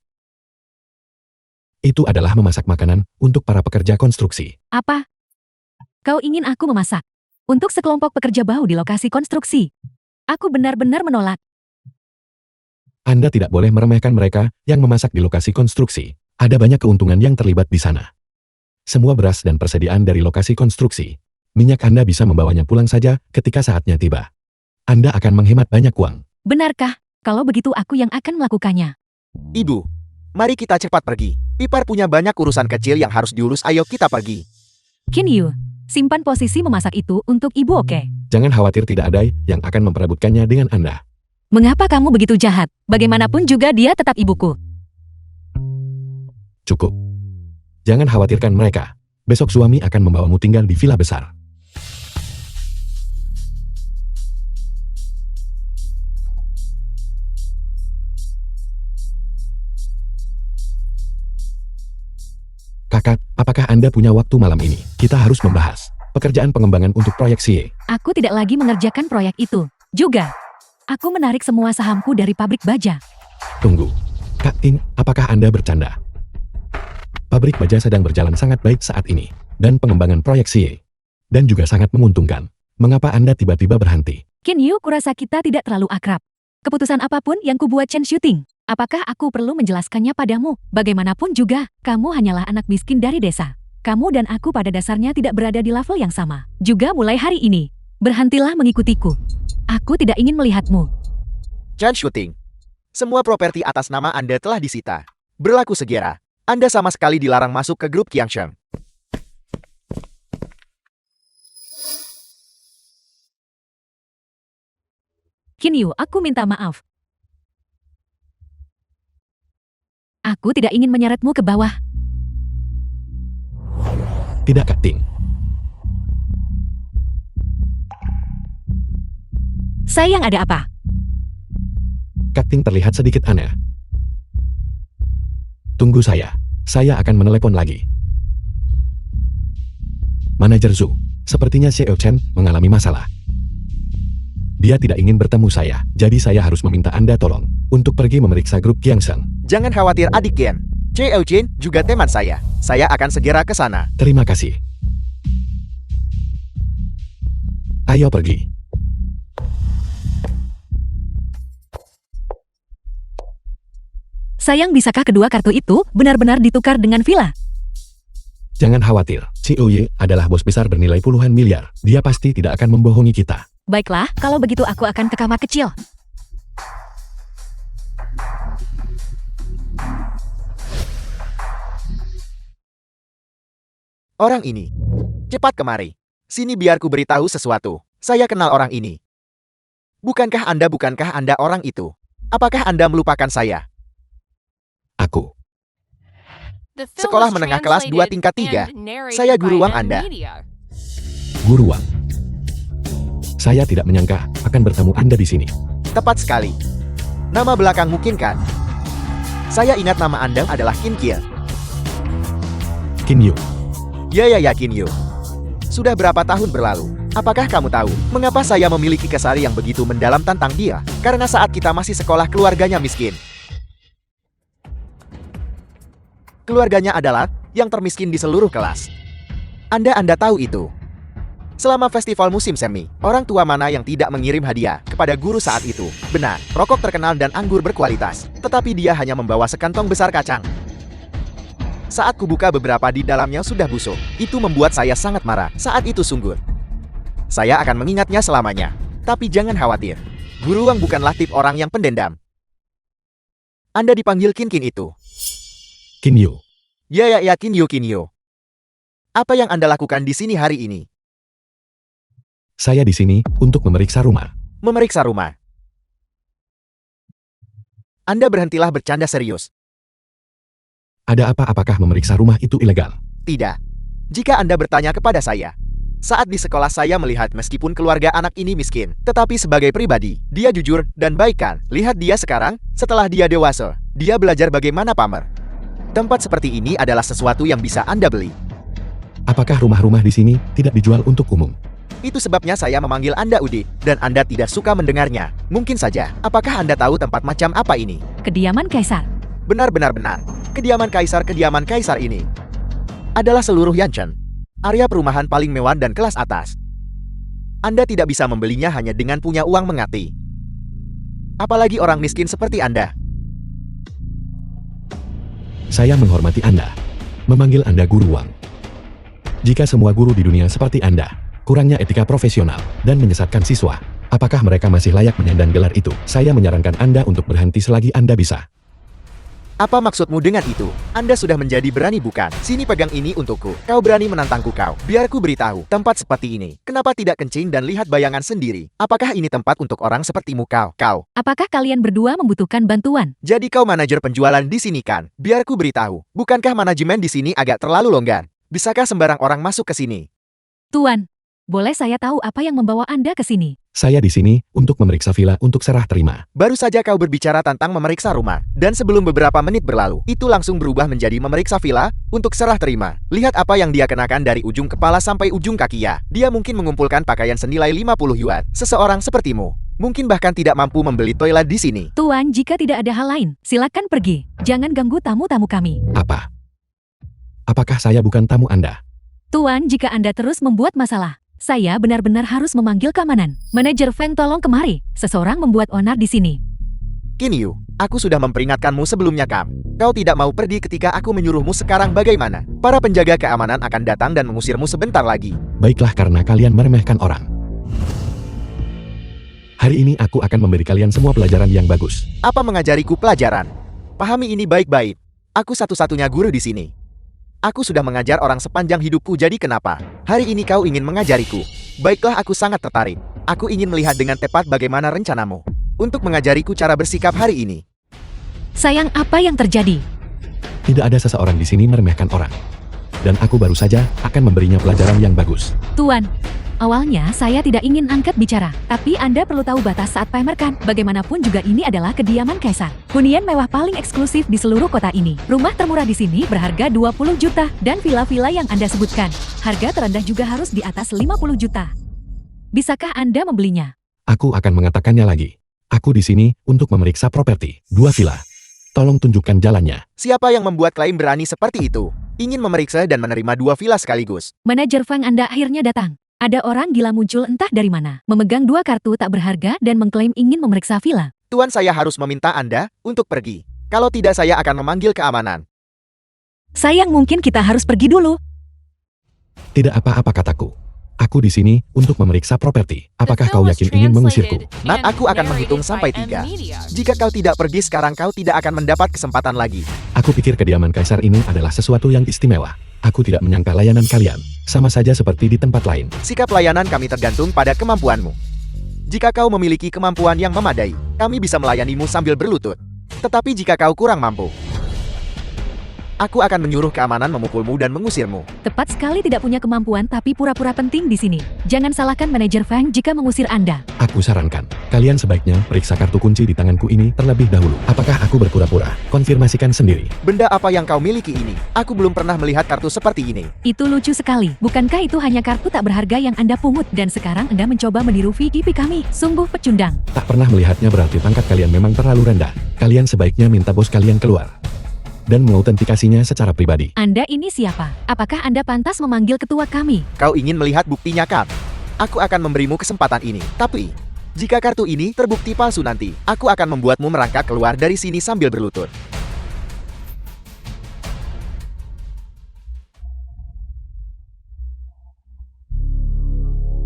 itu adalah memasak makanan untuk para pekerja konstruksi. Apa? Kau ingin aku memasak? Untuk sekelompok pekerja bau di lokasi konstruksi? Aku benar-benar menolak. Anda tidak boleh meremehkan mereka yang memasak di lokasi konstruksi. Ada banyak keuntungan yang terlibat di sana. Semua beras dan persediaan dari lokasi konstruksi. Minyak Anda bisa membawanya pulang saja ketika saatnya tiba. Anda akan menghemat banyak uang. Benarkah? Kalau begitu aku yang akan melakukannya. Ibu, mari kita cepat pergi. Pipar punya banyak urusan kecil yang harus diurus, ayo kita pergi. Qin Yu, simpan posisi memasak itu untuk ibu, oke? Jangan khawatir, tidak ada yang akan memperebutkannya dengan Anda. Mengapa kamu begitu jahat? Bagaimanapun juga dia tetap ibuku. Cukup. Jangan khawatirkan mereka. Besok suami akan membawamu tinggal di villa besar. Kakak, apakah Anda punya waktu malam ini? Kita harus membahas pekerjaan pengembangan untuk proyek CIE. Aku tidak lagi mengerjakan proyek itu. Juga, aku menarik semua sahamku dari pabrik baja. Tunggu. Kak Ting, apakah Anda bercanda? Pabrik baja sedang berjalan sangat baik saat ini. Dan pengembangan proyek CIE. Dan juga sangat menguntungkan. Mengapa Anda tiba-tiba berhenti? Qin Yu, kurasa kita tidak terlalu akrab. Keputusan apapun yang kubuat Chen Shooting. Apakah aku perlu menjelaskannya padamu? Bagaimanapun juga, kamu hanyalah anak miskin dari desa. Kamu dan aku pada dasarnya tidak berada di level yang sama. Juga mulai hari ini, berhentilah mengikutiku. Aku tidak ingin melihatmu. Chen Shooting. Semua properti atas nama Anda telah disita. Berlaku segera. Anda sama sekali dilarang masuk ke grup Qiangsheng. Qin Yu, aku minta maaf. Aku tidak ingin menyeretmu ke bawah. Tidak, Kak Ting. Sayang, ada apa? Kak Ting terlihat sedikit aneh. Tunggu saya akan menelepon lagi. Manajer Zhu, sepertinya Xiao Chen mengalami masalah. Dia tidak ingin bertemu saya, jadi saya harus meminta Anda tolong untuk pergi memeriksa grup Qiangsheng. Jangan khawatir adik Qian. Xiao Jin juga teman saya. Saya akan segera ke sana. Terima kasih. Ayo pergi. Sayang, bisakah kedua kartu itu benar-benar ditukar dengan villa? Jangan khawatir, Xiao Ye adalah bos besar bernilai puluhan miliar. Dia pasti tidak akan membohongi kita. Baiklah, kalau begitu aku akan ke kamar kecil. Orang ini. Cepat kemari. Sini biar ku beritahu sesuatu. Saya kenal orang ini. Bukankah Anda orang itu? Apakah Anda melupakan saya? Aku. The film Sekolah was menengah kelas 2 translated tingkat 3. and narrated Saya by guru uang Anda. Media. Guru Wang. Saya tidak menyangka akan bertemu Anda di sini. Tepat sekali. Nama belakang mungkin kan? Saya ingat nama Anda adalah Qin Qian. Qin Yu. Ya Qin Yu. Sudah berapa tahun berlalu? Apakah kamu tahu mengapa saya memiliki kesari yang begitu mendalam tentang dia? Karena saat kita masih sekolah keluarganya miskin. Keluarganya adalah yang termiskin di seluruh kelas. Anda tahu itu. Selama festival musim semi, orang tua mana yang tidak mengirim hadiah kepada guru saat itu? Benar, rokok terkenal dan anggur berkualitas. Tetapi dia hanya membawa sekantong besar kacang. Saat kubuka beberapa di dalamnya sudah busuk. Itu membuat saya sangat marah. Saat itu sungguh. Saya akan mengingatnya selamanya. Tapi jangan khawatir. Guru Wang bukanlah tip orang yang pendendam. Anda dipanggil Qin itu. Qin Yu. Ya Qin Yu. Apa yang Anda lakukan di sini hari ini? Saya di sini untuk memeriksa rumah. Memeriksa rumah. Anda berhentilah bercanda serius. Ada apa? Apakah memeriksa rumah itu ilegal? Tidak. Jika Anda bertanya kepada saya. Saat di sekolah saya melihat meskipun keluarga anak ini miskin, tetapi sebagai pribadi, dia jujur dan baik kan? Lihat dia sekarang, setelah dia dewasa. Dia belajar bagaimana pamer. Tempat seperti ini adalah sesuatu yang bisa Anda beli. Apakah rumah-rumah di sini tidak dijual untuk umum? Itu sebabnya saya memanggil Anda Udi, dan Anda tidak suka mendengarnya. Mungkin saja, apakah Anda tahu tempat macam apa ini? Kediaman kaisar. Benar. Kediaman kaisar ini adalah seluruh Yanchen. Area perumahan paling mewah dan kelas atas. Anda tidak bisa membelinya hanya dengan punya uang mengati. Apalagi orang miskin seperti Anda. Saya menghormati Anda. Memanggil Anda Guru Wang. Jika semua guru di dunia seperti Anda, kurangnya etika profesional, dan menyesatkan siswa, apakah mereka masih layak menyandang gelar itu? Saya menyarankan Anda untuk berhenti selagi Anda bisa. Apa maksudmu dengan itu? Anda sudah menjadi berani bukan? Sini pegang ini untukku. Kau berani menantangku kau. Biar ku beritahu, tempat seperti ini. Kenapa tidak kencing dan lihat bayangan sendiri? Apakah ini tempat untuk orang sepertimu kau? Apakah kalian berdua membutuhkan bantuan? Jadi kau manajer penjualan di sini kan? Biar ku beritahu. Bukankah manajemen di sini agak terlalu longgar? Bisakah sembarang orang masuk ke sini? Tuan, boleh saya tahu apa yang membawa Anda ke sini? Saya di sini untuk memeriksa villa untuk serah terima. Baru saja kau berbicara tentang memeriksa rumah, dan sebelum beberapa menit berlalu, itu langsung berubah menjadi memeriksa villa untuk serah terima. Lihat apa yang dia kenakan dari ujung kepala sampai ujung kaki ya. Dia mungkin mengumpulkan pakaian senilai 50 yuan. Seseorang sepertimu mungkin bahkan tidak mampu membeli toilet di sini. Tuan, jika tidak ada hal lain, silakan pergi. Jangan ganggu tamu-tamu kami. Apa? Apakah saya bukan tamu Anda? Tuan, jika Anda terus membuat masalah, saya benar-benar harus memanggil keamanan. Manajer Feng, tolong kemari. Seseorang membuat onar di sini. Kinyu, aku sudah memperingatkanmu sebelumnya Kam. Kau tidak mau pergi ketika aku menyuruhmu. Sekarang bagaimana? Para penjaga keamanan akan datang dan mengusirmu sebentar lagi. Baiklah, karena kalian meremehkan orang. Hari ini aku akan memberi kalian semua pelajaran yang bagus. Apa mengajariku pelajaran? Pahami ini baik-baik. Aku satu-satunya guru di sini. Aku sudah mengajar orang sepanjang hidupku, jadi kenapa hari ini kau ingin mengajariku? Baiklah, aku sangat tertarik. Aku ingin melihat dengan tepat bagaimana rencanamu untuk mengajariku cara bersikap hari ini. Sayang, apa yang terjadi? Tidak ada seseorang di sini meremehkan orang. Dan aku baru saja akan memberinya pelajaran yang bagus. Tuan, awalnya saya tidak ingin angkat bicara, tapi Anda perlu tahu batas saat pamerkan. Bagaimanapun juga ini adalah kediaman kaisar. Hunian mewah paling eksklusif di seluruh kota ini. Rumah termurah di sini berharga 20 juta dan villa-villa yang Anda sebutkan, harga terendah juga harus di atas 50 juta. Bisakah Anda membelinya? Aku akan mengatakannya lagi. Aku di sini untuk memeriksa properti 2 villa. Tolong tunjukkan jalannya. Siapa yang membuat klaim berani seperti itu? Ingin memeriksa dan menerima 2 villa sekaligus. Manajer Feng Anda akhirnya datang. Ada orang gila muncul entah dari mana, memegang 2 kartu tak berharga dan mengklaim ingin memeriksa villa. Tuan, saya harus meminta Anda untuk pergi. Kalau tidak, saya akan memanggil keamanan. Sayang, mungkin kita harus pergi dulu. Tidak apa-apa kataku. Aku di sini untuk memeriksa properti. The Apakah film kau was yakin ingin mengusirku? translated Nat, and aku akan narrated menghitung by sampai M 3. Media. Jika kau tidak pergi sekarang, kau tidak akan mendapat kesempatan lagi. Aku pikir kediaman kaisar ini adalah sesuatu yang istimewa. Aku tidak menyangka layanan kalian sama saja seperti di tempat lain. Sikap layanan kami tergantung pada kemampuanmu. Jika kau memiliki kemampuan yang memadai, kami bisa melayanimu sambil berlutut. Tetapi jika kau kurang mampu, aku akan menyuruh keamanan memukulmu dan mengusirmu. Tepat sekali, tidak punya kemampuan tapi pura-pura penting di sini. Jangan salahkan manajer Feng jika mengusir Anda. Aku sarankan, kalian sebaiknya periksa kartu kunci di tanganku ini terlebih dahulu. Apakah aku berpura-pura? Konfirmasikan sendiri. Benda apa yang kau miliki ini? Aku belum pernah melihat kartu seperti ini. Itu lucu sekali. Bukankah itu hanya kartu tak berharga yang Anda pungut? Dan sekarang Anda mencoba meniru VDP kami. Sungguh pecundang. Tak pernah melihatnya berarti pangkat kalian memang terlalu rendah. Kalian sebaiknya minta bos kalian keluar dan mengautentikasinya secara pribadi. Anda ini siapa? Apakah Anda pantas memanggil ketua kami? Kau ingin melihat buktinya, Kap? Aku akan memberimu kesempatan ini. Tapi, jika kartu ini terbukti palsu nanti, aku akan membuatmu merangkak keluar dari sini sambil berlutut.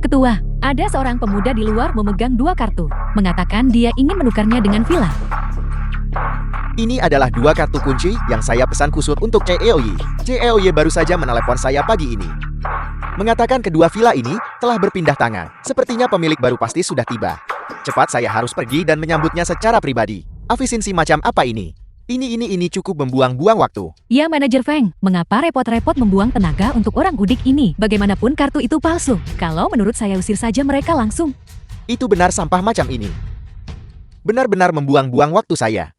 Ketua, ada seorang pemuda di luar memegang 2 kartu. Mengatakan dia ingin menukarnya dengan villa. Ini adalah 2 kartu kunci yang saya pesan khusus untuk CEOY. CEOY baru saja menelepon saya pagi ini. Mengatakan kedua villa ini telah berpindah tangan. Sepertinya pemilik baru pasti sudah tiba. Cepat, saya harus pergi dan menyambutnya secara pribadi. Efisiensi macam apa ini? Ini cukup membuang-buang waktu. Ya, manajer Feng, mengapa repot-repot membuang tenaga untuk orang udik ini? Bagaimanapun kartu itu palsu. Kalau menurut saya usir saja mereka langsung. Itu benar sampah macam ini. Benar-benar membuang-buang waktu saya.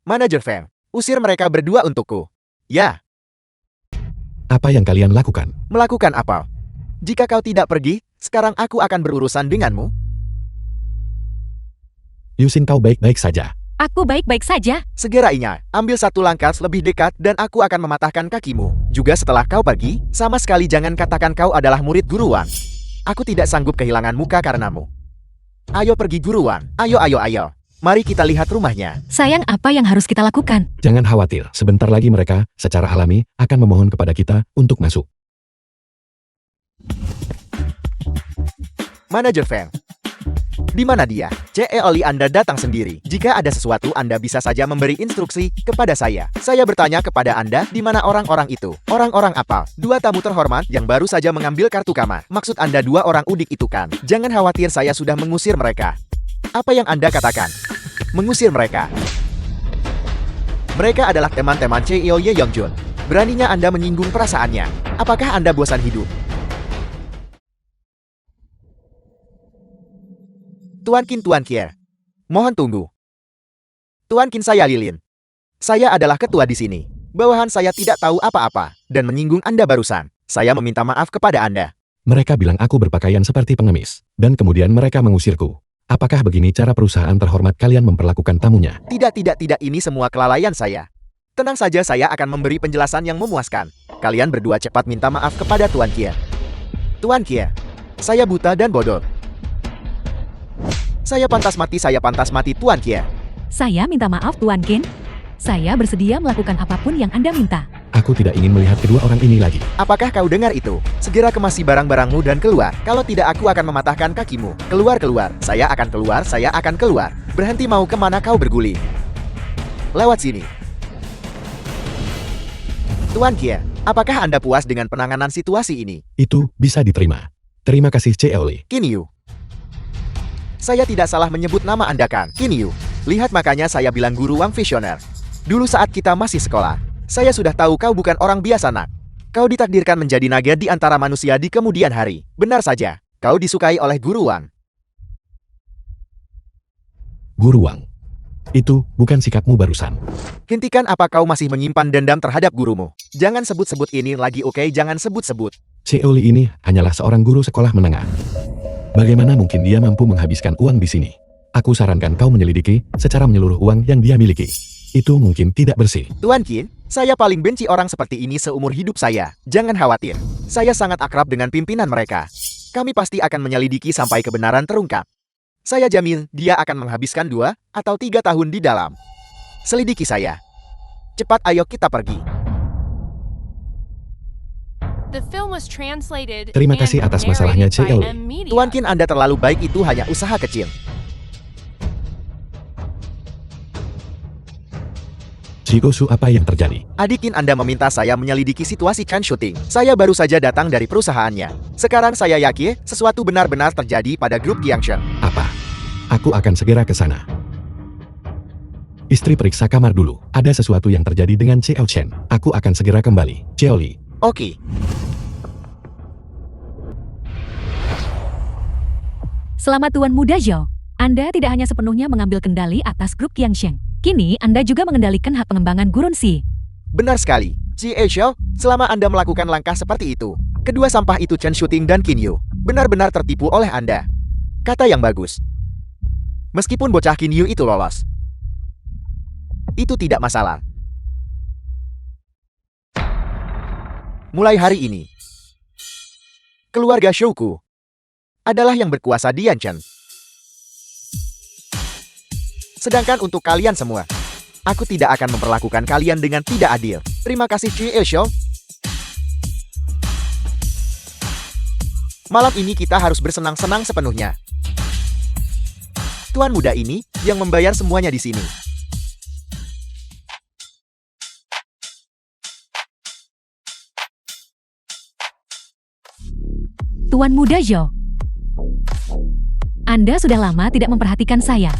Manajer Feng, usir mereka berdua untukku. Ya. Apa yang kalian lakukan? Melakukan apa? Jika kau tidak pergi, sekarang aku akan berurusan denganmu. Yusin, kau baik-baik saja. Aku baik-baik saja. Segerainya, ambil 1 langkah lebih dekat dan aku akan mematahkan kakimu. Juga setelah kau pergi, sama sekali jangan katakan kau adalah murid Guru Wang. Aku tidak sanggup kehilangan muka karenamu. Ayo pergi Guru Wang. Ayo. Mari kita lihat rumahnya. Sayang, apa yang harus kita lakukan? Jangan khawatir, sebentar lagi mereka, secara alami, akan memohon kepada kita untuk masuk. Manajer Feng. Di mana dia? C.E. Oli, Anda datang sendiri. Jika ada sesuatu, Anda bisa saja memberi instruksi kepada saya. Saya bertanya kepada Anda, di mana orang-orang itu? Orang-orang apa? 2 tamu terhormat yang baru saja mengambil kartu kamar. Maksud Anda 2 orang udik itu kan? Jangan khawatir, saya sudah mengusir mereka. Apa yang Anda katakan? Mengusir mereka. Mereka adalah teman-teman C.E.O. Ye Yongjun. Beraninya Anda menyinggung perasaannya. Apakah Anda bosan hidup? Tuan Qin, Tuan Kier. Mohon tunggu. Tuan Qin, saya Lilin. Saya adalah ketua di sini. Bawahan saya tidak tahu apa-apa dan menyinggung Anda barusan. Saya meminta maaf kepada Anda. Mereka bilang aku berpakaian seperti pengemis, dan kemudian mereka mengusirku. Apakah begini cara perusahaan terhormat kalian memperlakukan tamunya? Tidak, ini semua kelalaian saya. Tenang saja, saya akan memberi penjelasan yang memuaskan. Kalian berdua cepat minta maaf kepada Tuan Kier. Tuan Kier, saya buta dan bodoh. Saya pantas mati, Tuan Kier. Saya minta maaf, Tuan Qin. Saya bersedia melakukan apapun yang Anda minta. Aku tidak ingin melihat kedua orang ini lagi. Apakah kau dengar itu? Segera kemasi barang-barangmu dan keluar. Kalau tidak, aku akan mematahkan kakimu. Keluar. Saya akan keluar. Berhenti, mau kemana kau berguling? Lewat sini. Tuan Kier, apakah Anda puas dengan penanganan situasi ini? Itu bisa diterima. Terima kasih C.E.O. Li. Qin Yu. Saya tidak salah menyebut nama Anda kan? Qin Yu. Lihat, makanya saya bilang guru Wang visioner. Dulu saat kita masih sekolah, saya sudah tahu kau bukan orang biasa, nak. Kau ditakdirkan menjadi naga di antara manusia di kemudian hari. Benar saja, kau disukai oleh guru Wang. Guru Wang. Itu bukan sikapmu barusan. Hentikan, apa kau masih menyimpan dendam terhadap gurumu? Jangan sebut-sebut ini lagi, oke? Jangan sebut-sebut. C.E.O. Li ini hanyalah seorang guru sekolah menengah. Bagaimana mungkin dia mampu menghabiskan uang di sini? Aku sarankan kau menyelidiki secara menyeluruh uang yang dia miliki. Itu mungkin tidak bersih. Tuan Qin, saya paling benci orang seperti ini seumur hidup saya. Jangan khawatir, saya sangat akrab dengan pimpinan mereka. Kami pasti akan menyelidiki sampai kebenaran terungkap. Saya jamin dia akan menghabiskan 2 atau 3 tahun di dalam. Selidiki saya. Cepat, ayo kita pergi. The film was translated Terima kasih and atas masalahnya, narrated by C.E.O. Li. M Media. Tuan Qin, Anda terlalu baik, itu hanya usaha kecil. Chikosu, apa yang terjadi? Adik Qin, Anda meminta saya menyelidiki situasi Chan Shooting. Saya baru saja datang dari perusahaannya. Sekarang saya yakin sesuatu benar-benar terjadi pada grup Qiangshen. Apa? Aku akan segera ke sana. Istri, periksa kamar dulu. Ada sesuatu yang terjadi dengan C.E.O. Chen. Aku akan segera kembali. C.E.O. Li. Oke. Selamat Tuan Muda Zhou. Anda tidak hanya sepenuhnya mengambil kendali atas grup Qiangshen. Kini Anda juga mengendalikan hak pengembangan Gurun Si. Benar sekali. Ji Xiao, selama Anda melakukan langkah seperti itu, kedua sampah itu Chen Shooting dan Qin Yu benar-benar tertipu oleh Anda. Kata yang bagus. Meskipun bocah Qin Yu itu lolos, itu tidak masalah. Mulai hari ini, keluarga Shouku adalah yang berkuasa di Yanchen. Sedangkan untuk kalian semua, aku tidak akan memperlakukan kalian dengan tidak adil. Terima kasih, Ji Xiao. Malam ini kita harus bersenang-senang sepenuhnya. Tuan muda ini yang membayar semuanya di sini. Tuan Muda Zhou. Anda sudah lama tidak memperhatikan saya.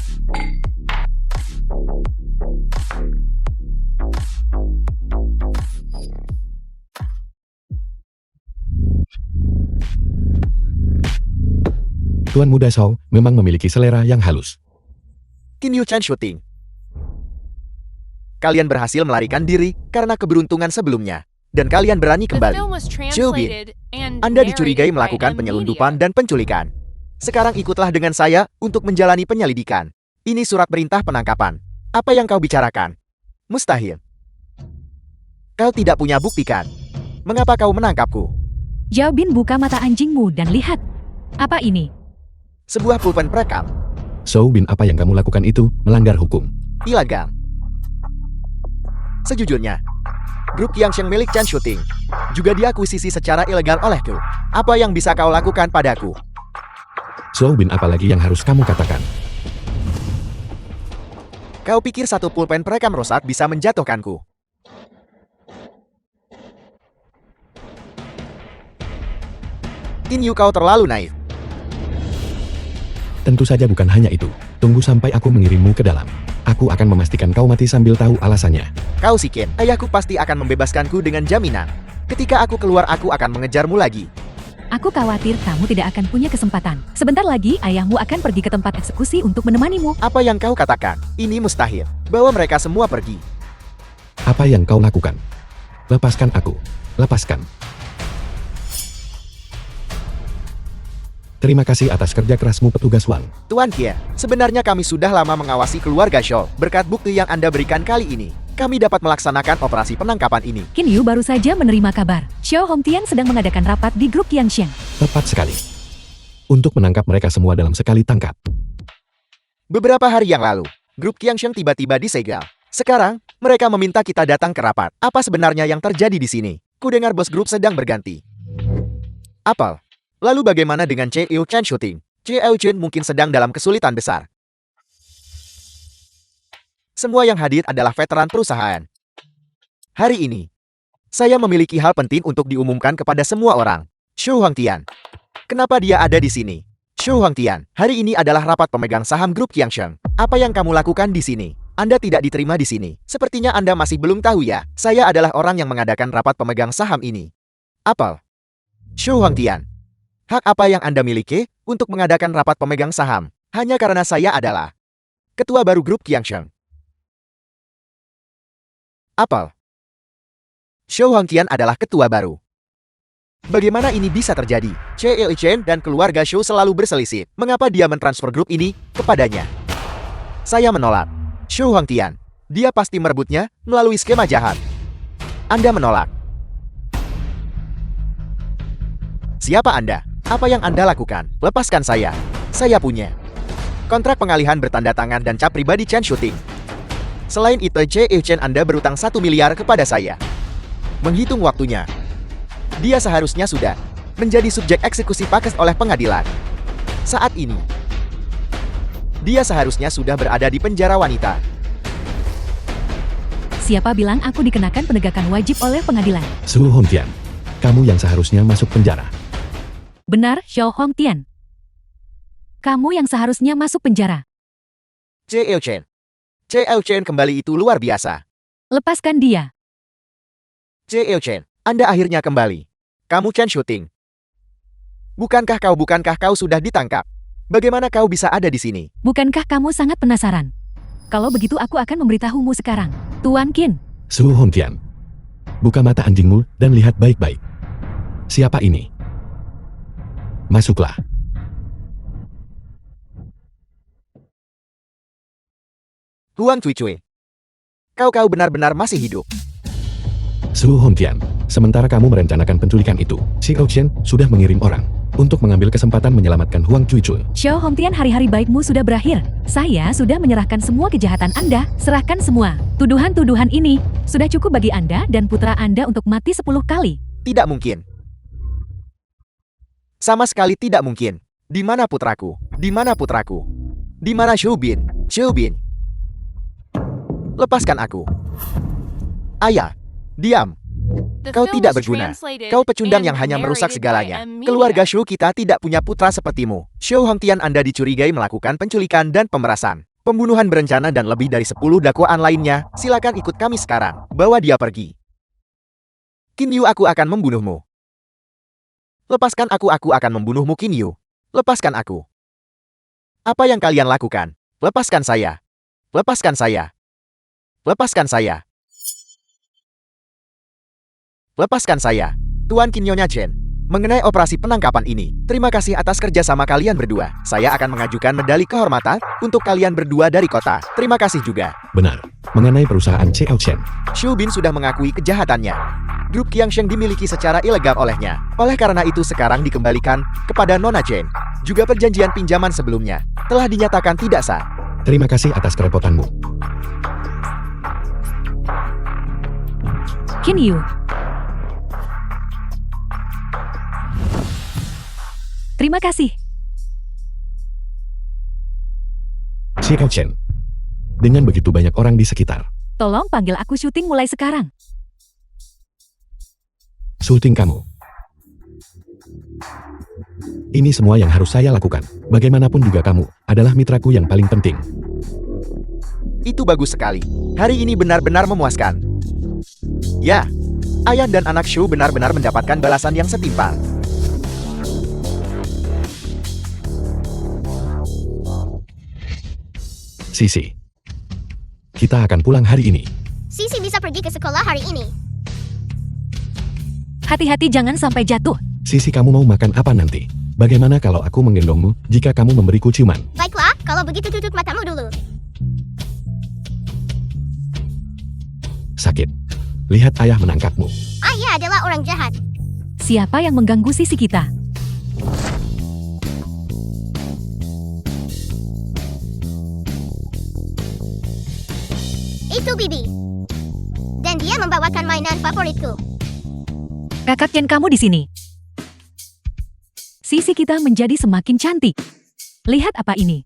Tuan Muda Zhou memang memiliki selera yang halus. Qin Yu Chen Shooting. Kalian berhasil melarikan diri karena keberuntungan sebelumnya. Dan kalian berani The kembali. film was Xiao Bin, translated and Anda dicurigai narrated by melakukan M penyelundupan Media. dan penculikan. Sekarang ikutlah dengan saya untuk menjalani penyelidikan. Ini surat perintah penangkapan. Apa yang kau bicarakan? Mustahil. Kau tidak punya bukti kan? Mengapa kau menangkapku? Zhao Bin, buka mata anjingmu dan lihat. Apa ini? Sebuah pulpen perekam. Zhou Bin, apa yang kamu lakukan itu melanggar hukum. Ilegal. Sejujurnya, grup Qiangsheng milik Chen Shooting juga diakuisisi secara ilegal olehku. Apa yang bisa kau lakukan padaku? Zhou Bin, apa lagi yang harus kamu katakan? Kau pikir satu pulpen perekam rusak bisa menjatuhkanku? Qin Yu, kau terlalu naif. Tentu saja bukan hanya itu. Tunggu sampai aku mengirimmu ke dalam. Aku akan memastikan kau mati sambil tahu alasannya. Kau si Qin, ayahku pasti akan membebaskanku dengan jaminan. Ketika aku keluar, aku akan mengejarmu lagi. Aku khawatir kamu tidak akan punya kesempatan. Sebentar lagi ayahmu akan pergi ke tempat eksekusi untuk menemanimu. Apa yang kau katakan? Ini mustahil. Bawa mereka semua pergi. Apa yang kau lakukan? Lepaskan aku. Lepaskan. Terima kasih atas kerja kerasmu, petugas Wang. Tuan Kia, sebenarnya kami sudah lama mengawasi keluarga Shaw. Berkat bukti yang Anda berikan kali ini, kami dapat melaksanakan operasi penangkapan ini. Qin Yu baru saja menerima kabar. Xiao Hongtian sedang mengadakan rapat di grup Qiangsheng. Tepat sekali. Untuk menangkap mereka semua dalam sekali tangkap. Beberapa hari yang lalu, grup Qiangsheng tiba-tiba disegel. Sekarang, mereka meminta kita datang ke rapat. Apa sebenarnya yang terjadi di sini? Kudengar bos grup sedang berganti. Apel. Lalu bagaimana dengan Chen Shooting? Chen mungkin sedang dalam kesulitan besar. Semua yang hadir adalah veteran perusahaan. Hari ini, saya memiliki hal penting untuk diumumkan kepada semua orang. Zhou Hongtian. Kenapa dia ada di sini? Zhou Hongtian, hari ini adalah rapat pemegang saham grup Qiangsheng. Apa yang kamu lakukan di sini? Anda tidak diterima di sini. Sepertinya Anda masih belum tahu ya. Saya adalah orang yang mengadakan rapat pemegang saham ini. Apel. Zhou Hongtian. Hak apa yang Anda miliki untuk mengadakan rapat pemegang saham? Hanya karena saya adalah ketua baru grup Qiangsheng. Apel. Zhou Hongtian adalah ketua baru. Bagaimana ini bisa terjadi? Chen dan keluarga Zhou selalu berselisih. Mengapa dia mentransfer grup ini kepadanya? Saya menolak. Zhou Hongtian. Dia pasti merebutnya melalui skema jahat. Anda menolak. Siapa Anda? Apa yang Anda lakukan? Lepaskan saya. Saya punya kontrak pengalihan bertanda tangan dan cap pribadi Chen Shooting. Selain itu, Chen Anda berutang 1 miliar kepada saya. Menghitung waktunya, dia seharusnya sudah menjadi subjek eksekusi pakes oleh pengadilan. Saat ini, dia seharusnya sudah berada di penjara wanita. Siapa bilang aku dikenakan penegakan wajib oleh pengadilan? Zhou Hongtian, kamu yang seharusnya masuk penjara. Benar, Xiao Hongtian. Kamu yang seharusnya masuk penjara. Chen kembali itu luar biasa. Lepaskan dia. Chen, Anda akhirnya kembali. Kamu Chen Shooting. Bukankah kau sudah ditangkap? Bagaimana kau bisa ada di sini? Bukankah kamu sangat penasaran? Kalau begitu aku akan memberitahumu sekarang. Tuan Qin. Zhou Hongtian, buka mata anjingmu dan lihat baik-baik. Siapa ini? Masuklah. Huang Cui. Kau benar-benar masih hidup. Zhou Hongtian, sementara kamu merencanakan penculikan itu, Xiao Chen sudah mengirim orang untuk mengambil kesempatan menyelamatkan Huang Cui. Xiao Hongtian, hari-hari baikmu sudah berakhir. Saya sudah menyerahkan semua kejahatan Anda. Serahkan semua. Tuduhan-tuduhan ini sudah cukup bagi Anda dan putra Anda untuk mati 10 kali. Tidak mungkin. Sama sekali tidak mungkin. Di mana putraku? Di mana putraku? Di mana Zhou Bin? Lepaskan aku. Ayah, diam. The Kau film tidak was berguna. translated Kau pecundang and yang hanya merusak narrated segalanya. by Emilia. Keluarga Zhou kita tidak punya putra sepertimu. Zhou Hongtian, Anda dicurigai melakukan penculikan dan pemerasan, pembunuhan berencana dan lebih dari 10 dakwaan lainnya. Silakan ikut kami sekarang. Bawa dia pergi. Qin Yu, aku akan membunuhmu. Lepaskan aku akan membunuhmu Qin Yu. Lepaskan aku. Apa yang kalian lakukan? Lepaskan saya. Lepaskan saya. Lepaskan saya. Lepaskan saya. Tuan Qin Nyonya Chen. Mengenai operasi penangkapan ini, terima kasih atas kerjasama kalian berdua. Saya akan mengajukan medali kehormatan untuk kalian berdua dari kota. Terima kasih juga. Benar. Mengenai perusahaan Xiao Chen, Zhou Bin sudah mengakui kejahatannya. Grup Qiangsheng dimiliki secara ilegal olehnya. Oleh karena itu sekarang dikembalikan kepada Nona Chen. juga perjanjian pinjaman sebelumnya, telah dinyatakan tidak sah. Terima kasih atas kerepotanmu. Qin Yu. Terima kasih. Xiao Chen. Dengan begitu banyak orang di sekitar, Tolong panggil aku syuting mulai sekarang. syuting kamu. Ini semua yang harus saya lakukan. Bagaimanapun juga kamu adalah mitraku yang paling penting. Itu bagus sekali. Hari ini benar-benar memuaskan. Ya, Ayan dan anak Shu benar-benar mendapatkan balasan yang setimpal. Sisi. Kita akan pulang hari ini. Sisi bisa pergi ke sekolah hari ini. Hati-hati jangan sampai jatuh. Sisi, kamu mau makan apa nanti? Bagaimana kalau aku menggendongmu jika kamu memberiku ciuman? Baiklah, kalau begitu tutup matamu dulu. Sakit. Lihat ayah menangkapmu. Ayah adalah orang jahat. Siapa yang mengganggu sisi kita? Itu Bibi. Dan dia membawakan mainan favoritku. Kakak Chen kamu di sini. Sisi kita menjadi semakin cantik. Lihat apa ini.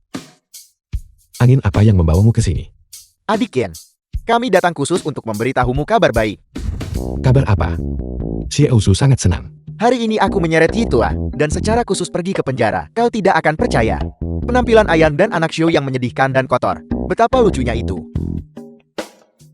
Angin apa yang membawamu ke sini? Adik Ken, kami datang khusus untuk memberitahumu kabar baik. Kabar apa? Xiao Su sangat senang. Hari ini aku menyeret Yitua, dan secara khusus pergi ke penjara. Kau tidak akan percaya. Penampilan Ayan dan anak Shu yang menyedihkan dan kotor. Betapa lucunya itu.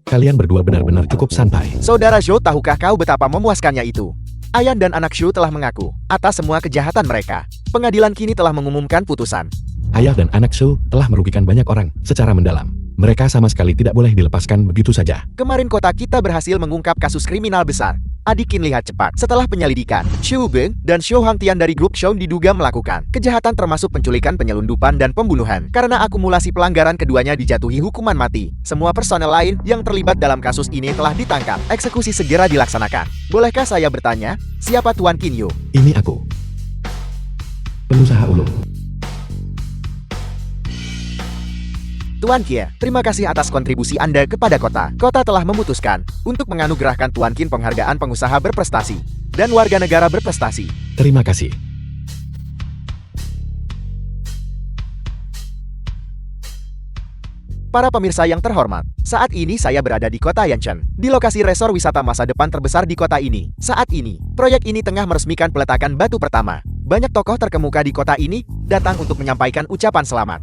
Kalian berdua benar-benar cukup santai. Saudara Zhou, tahukah kau betapa memuaskannya itu? Ayan dan anak Shu telah mengaku atas semua kejahatan mereka. Pengadilan kini telah mengumumkan putusan. Ayah dan anak Su telah merugikan banyak orang secara mendalam. Mereka sama sekali tidak boleh dilepaskan begitu saja. Kemarin kota kita berhasil mengungkap kasus kriminal besar. Adik Qin lihat cepat. Setelah penyelidikan, Xu Beng dan Xiao Hangtian dari grup Xiao diduga melakukan kejahatan termasuk penculikan, penyelundupan, dan pembunuhan. Karena akumulasi pelanggaran, keduanya dijatuhi hukuman mati. Semua personel lain yang terlibat dalam kasus ini telah ditangkap. Eksekusi segera dilaksanakan. Bolehkah saya bertanya, siapa Tuan Qin Yu? Ini aku. Pengusaha ulung. Tuan Qie, terima kasih atas kontribusi Anda kepada kota. Kota telah memutuskan untuk menganugerahkan Tuan Qin penghargaan pengusaha berprestasi dan warga negara berprestasi. Terima kasih. Para pemirsa yang terhormat, saat ini saya berada di kota Yanchen, di lokasi resor wisata masa depan terbesar di kota ini. Saat ini, proyek ini tengah meresmikan peletakan batu pertama. Banyak tokoh terkemuka di kota ini datang untuk menyampaikan ucapan selamat.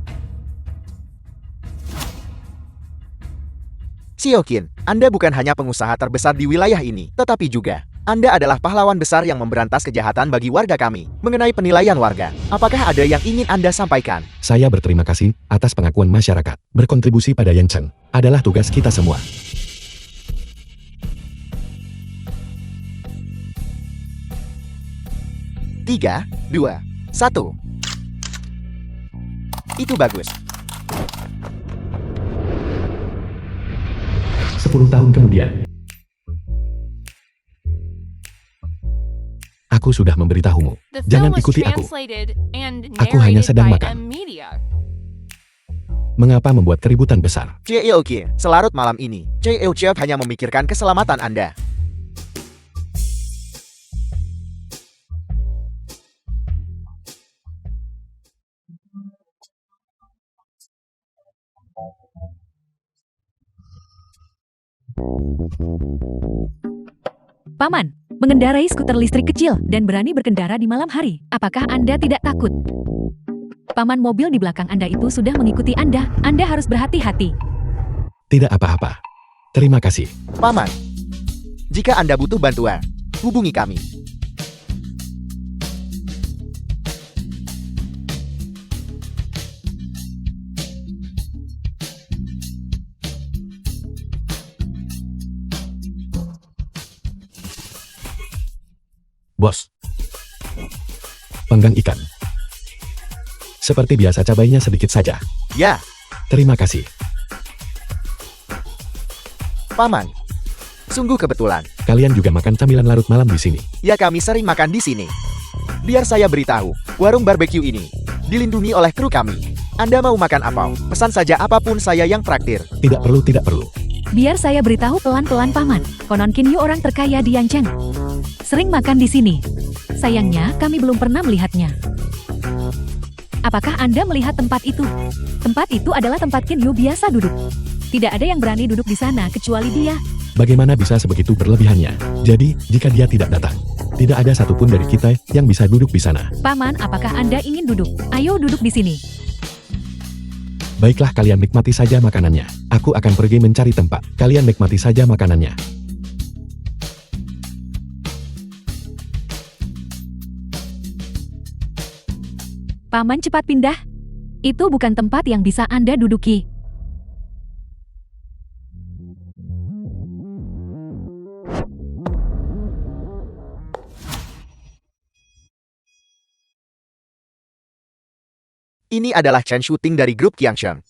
Xiao Qin, Anda bukan hanya pengusaha terbesar di wilayah ini, tetapi juga Anda adalah pahlawan besar yang memberantas kejahatan bagi warga kami. Mengenai penilaian warga, apakah ada yang ingin Anda sampaikan? Saya berterima kasih atas pengakuan masyarakat. Berkontribusi pada Yanchen adalah tugas kita semua. Tiga, 2, 1. Itu bagus. 10 tahun kemudian. Aku sudah memberitahumu. The Jangan film was ikuti aku. translated and Aku hanya narrated sedang by makan. Media. Mengapa membuat keributan besar? Xiao Qin, selarut malam ini, Xiao Chef hanya memikirkan keselamatan Anda. Paman, mengendarai skuter listrik kecil dan berani berkendara di malam hari. Apakah Anda tidak takut? Paman, mobil di belakang Anda itu sudah mengikuti Anda. Anda harus berhati-hati. Tidak apa-apa. Terima kasih. Paman, jika Anda butuh bantuan, hubungi kami. Bos. Panggang ikan. Seperti biasa, cabainya sedikit saja. Ya, Terima kasih. Paman. Sungguh kebetulan. Kalian juga makan camilan larut malam di sini. Ya, kami sering makan di sini. Biar saya beritahu, warung barbeque ini dilindungi oleh kru kami. Anda mau makan apa? Pesan saja apapun, saya yang traktir. Tidak perlu, tidak perlu. Biar saya beritahu pelan-pelan paman. Konon Kinyu orang terkaya di Yancheng. Sering makan di sini. Sayangnya kami belum pernah melihatnya. Apakah Anda melihat tempat itu? Tempat itu adalah tempat Kinyu biasa duduk. Tidak ada yang berani duduk di sana kecuali dia. Bagaimana bisa sebegitu berlebihannya? Jadi, jika dia tidak datang, tidak ada satupun dari kita yang bisa duduk di sana. Paman, apakah Anda ingin duduk? Ayo duduk di sini. Baiklah, kalian nikmati saja makanannya. Aku akan pergi mencari tempat. Kalian nikmati saja makanannya. Paman, cepat pindah. Itu bukan tempat yang bisa Anda duduki. Ini adalah Chen Shooting dari grup Qiangsheng.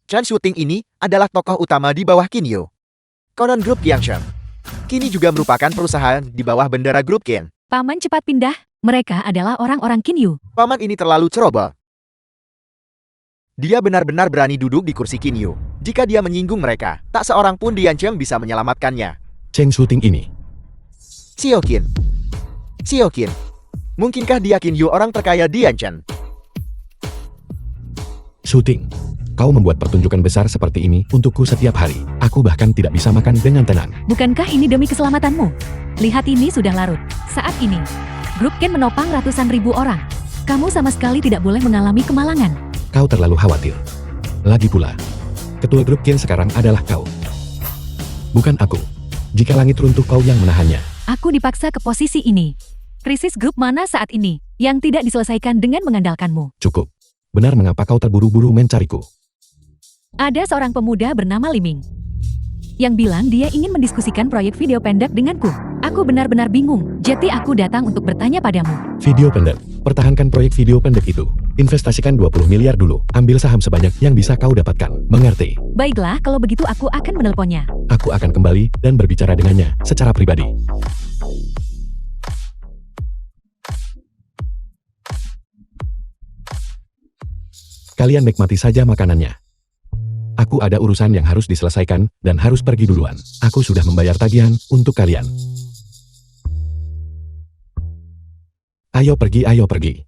Chen Shooting ini adalah tokoh utama di bawah Kinyu. Konon grup Qiangsheng kini juga merupakan perusahaan di bawah bendera grup Qin. Paman, cepat pindah. Mereka adalah orang-orang Kinyu. Paman ini terlalu ceroboh. Dia benar-benar berani duduk di kursi Kinyu. Jika dia menyinggung mereka, tak seorang pun di Yancheng bisa menyelamatkannya. Cheng Shooting ini. Xiaoqin. Xiaoqin. Mungkinkah dia Kinyu orang terkaya di Yancheng? Shooting. Kau membuat pertunjukan besar seperti ini untukku setiap hari. Aku bahkan tidak bisa makan dengan tenang. Bukankah ini demi keselamatanmu? Lihat, ini sudah larut. Saat ini, grup Ken menopang ratusan ribu orang. Kamu sama sekali tidak boleh mengalami kemalangan. Kau terlalu khawatir. Lagi pula, ketua grup Ken sekarang adalah kau. Bukan aku. Jika langit runtuh, kau yang menahannya. Aku dipaksa ke posisi ini. Krisis grup mana saat ini yang tidak diselesaikan dengan mengandalkanmu? Cukup. Benar, mengapa kau terburu-buru mencariku? Ada seorang pemuda bernama Liming yang bilang dia ingin mendiskusikan proyek video pendek denganku. Aku benar-benar bingung, jadi aku datang untuk bertanya padamu. Video pendek. Pertahankan proyek video pendek itu. Investasikan 20 miliar dulu. Ambil saham sebanyak yang bisa kau dapatkan. Mengerti? Baiklah, kalau begitu aku akan menelponnya. Aku akan kembali dan berbicara dengannya secara pribadi. Kalian nikmati saja makanannya. Aku ada urusan yang harus diselesaikan dan harus pergi duluan. Aku sudah membayar tagihan untuk kalian. Ayo pergi, ayo pergi.